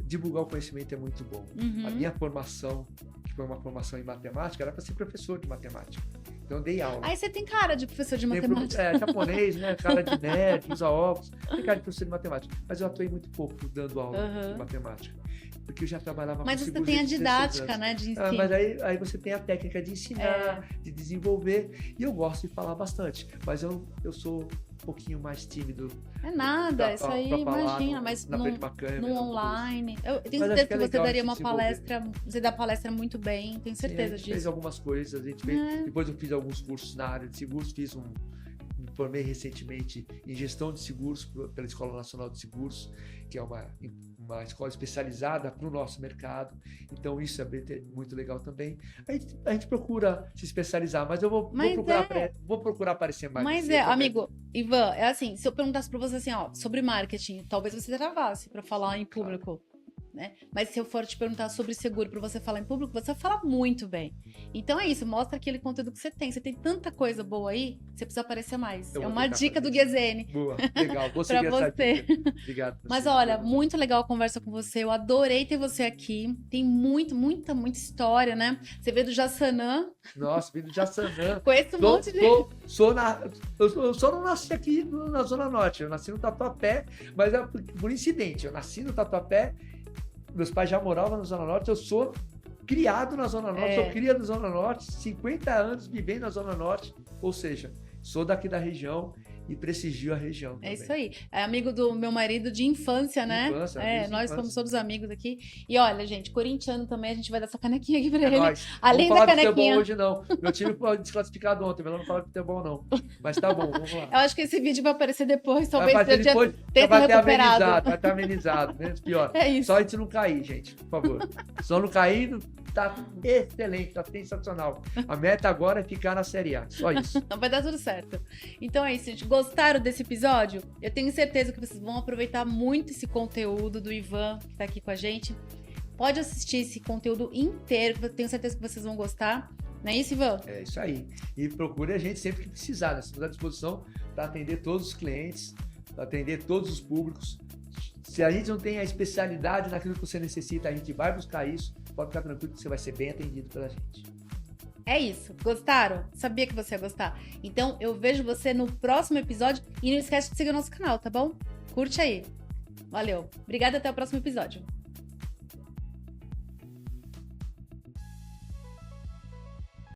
B: divulgar o conhecimento é muito bom. A minha formação, que foi uma formação em matemática, era para ser professor de matemática. Então eu dei aula.
A: Aí você tem cara de professor de matemática.
B: Japonês, né? Cara de nerd, usa óculos. Tem cara de professor de matemática. Mas eu atuei muito pouco dando aula de matemática. Porque eu já trabalhava
A: com seguros. Mas você tem a didática, né? De ensino.
B: Mas aí você tem a técnica de ensinar, de desenvolver. E eu gosto de falar bastante. Mas eu sou um pouquinho mais tímido.
A: É nada, isso aí imagina, mas no online. Eu tenho certeza que você daria uma palestra, você dá palestra muito bem, tenho certeza disso.
B: A gente fez algumas coisas, depois eu fiz alguns cursos na área de seguros, me formei recentemente em gestão de seguros pela Escola Nacional de Seguros, que é uma escola especializada para o nosso mercado, então isso é muito legal também. A gente procura se especializar, mas eu vou procurar aparecer mais.
A: Mas amigo, Ivan, é assim, se eu perguntasse para você assim, sobre marketing, talvez você travasse para falar em público. né? Mas se eu for te perguntar sobre seguro para você falar em público, você fala muito bem. Então é isso, mostra aquele conteúdo que você tem. Você tem tanta coisa boa aí, você precisa aparecer mais. É uma dica do Gui Ezene.
B: Boa, legal. Vou seguir essa dica. Obrigado.
A: Mas olha, muito legal a conversa com você. Eu adorei ter você aqui. Tem muita história, né? Você veio do Jaçanã.
B: Nossa, veio do Jaçanã.
A: Conheço um monte de...
B: Eu só não nasci aqui na Zona Norte. Eu nasci no Tatuapé, mas é por incidente. Eu nasci no Tatuapé, meus pais já moravam na Zona Norte, eu sou criado na Zona Norte, sou cria da Zona Norte, 50 anos vivendo na Zona Norte, ou seja, sou daqui da região e prestigio a região também.
A: É isso aí. É amigo do meu marido de infância, né? Nós somos todos amigos aqui. E olha, gente, corintiano também, a gente vai dar essa canequinha aqui pra ele.
B: Nóis.
A: Além da canequinha.
B: Hoje não. Meu time foi desclassificado ontem, mas eu não falo de futebol não. Mas tá bom, vamos lá.
A: Eu acho que esse vídeo vai aparecer depois, talvez
B: vai
A: vai
B: ter amenizado, menos pior.
A: É isso.
B: Só a gente não cair, gente, por favor. Só não cair, tá excelente, tá sensacional. A meta agora é ficar na Série A, só isso.
A: Não vai dar tudo certo. Então é isso, gente. Gostaram desse episódio? Eu tenho certeza que vocês vão aproveitar muito esse conteúdo do Ivan, que tá aqui com a gente. Pode assistir esse conteúdo inteiro, que eu tenho certeza que vocês vão gostar. Não é isso, Ivan?
B: É isso aí. E procure a gente sempre que precisar, né? Estamos à disposição para atender todos os clientes, para atender todos os públicos. Se a gente não tem a especialidade naquilo que você necessita, a gente vai buscar isso. Pode ficar tranquilo que você vai ser bem atendido pela gente.
A: É isso. Gostaram? Sabia que você ia gostar. Então, eu vejo você no próximo episódio. E não esquece de seguir o nosso canal, tá bom? Curte aí. Valeu. Obrigada, até o próximo episódio.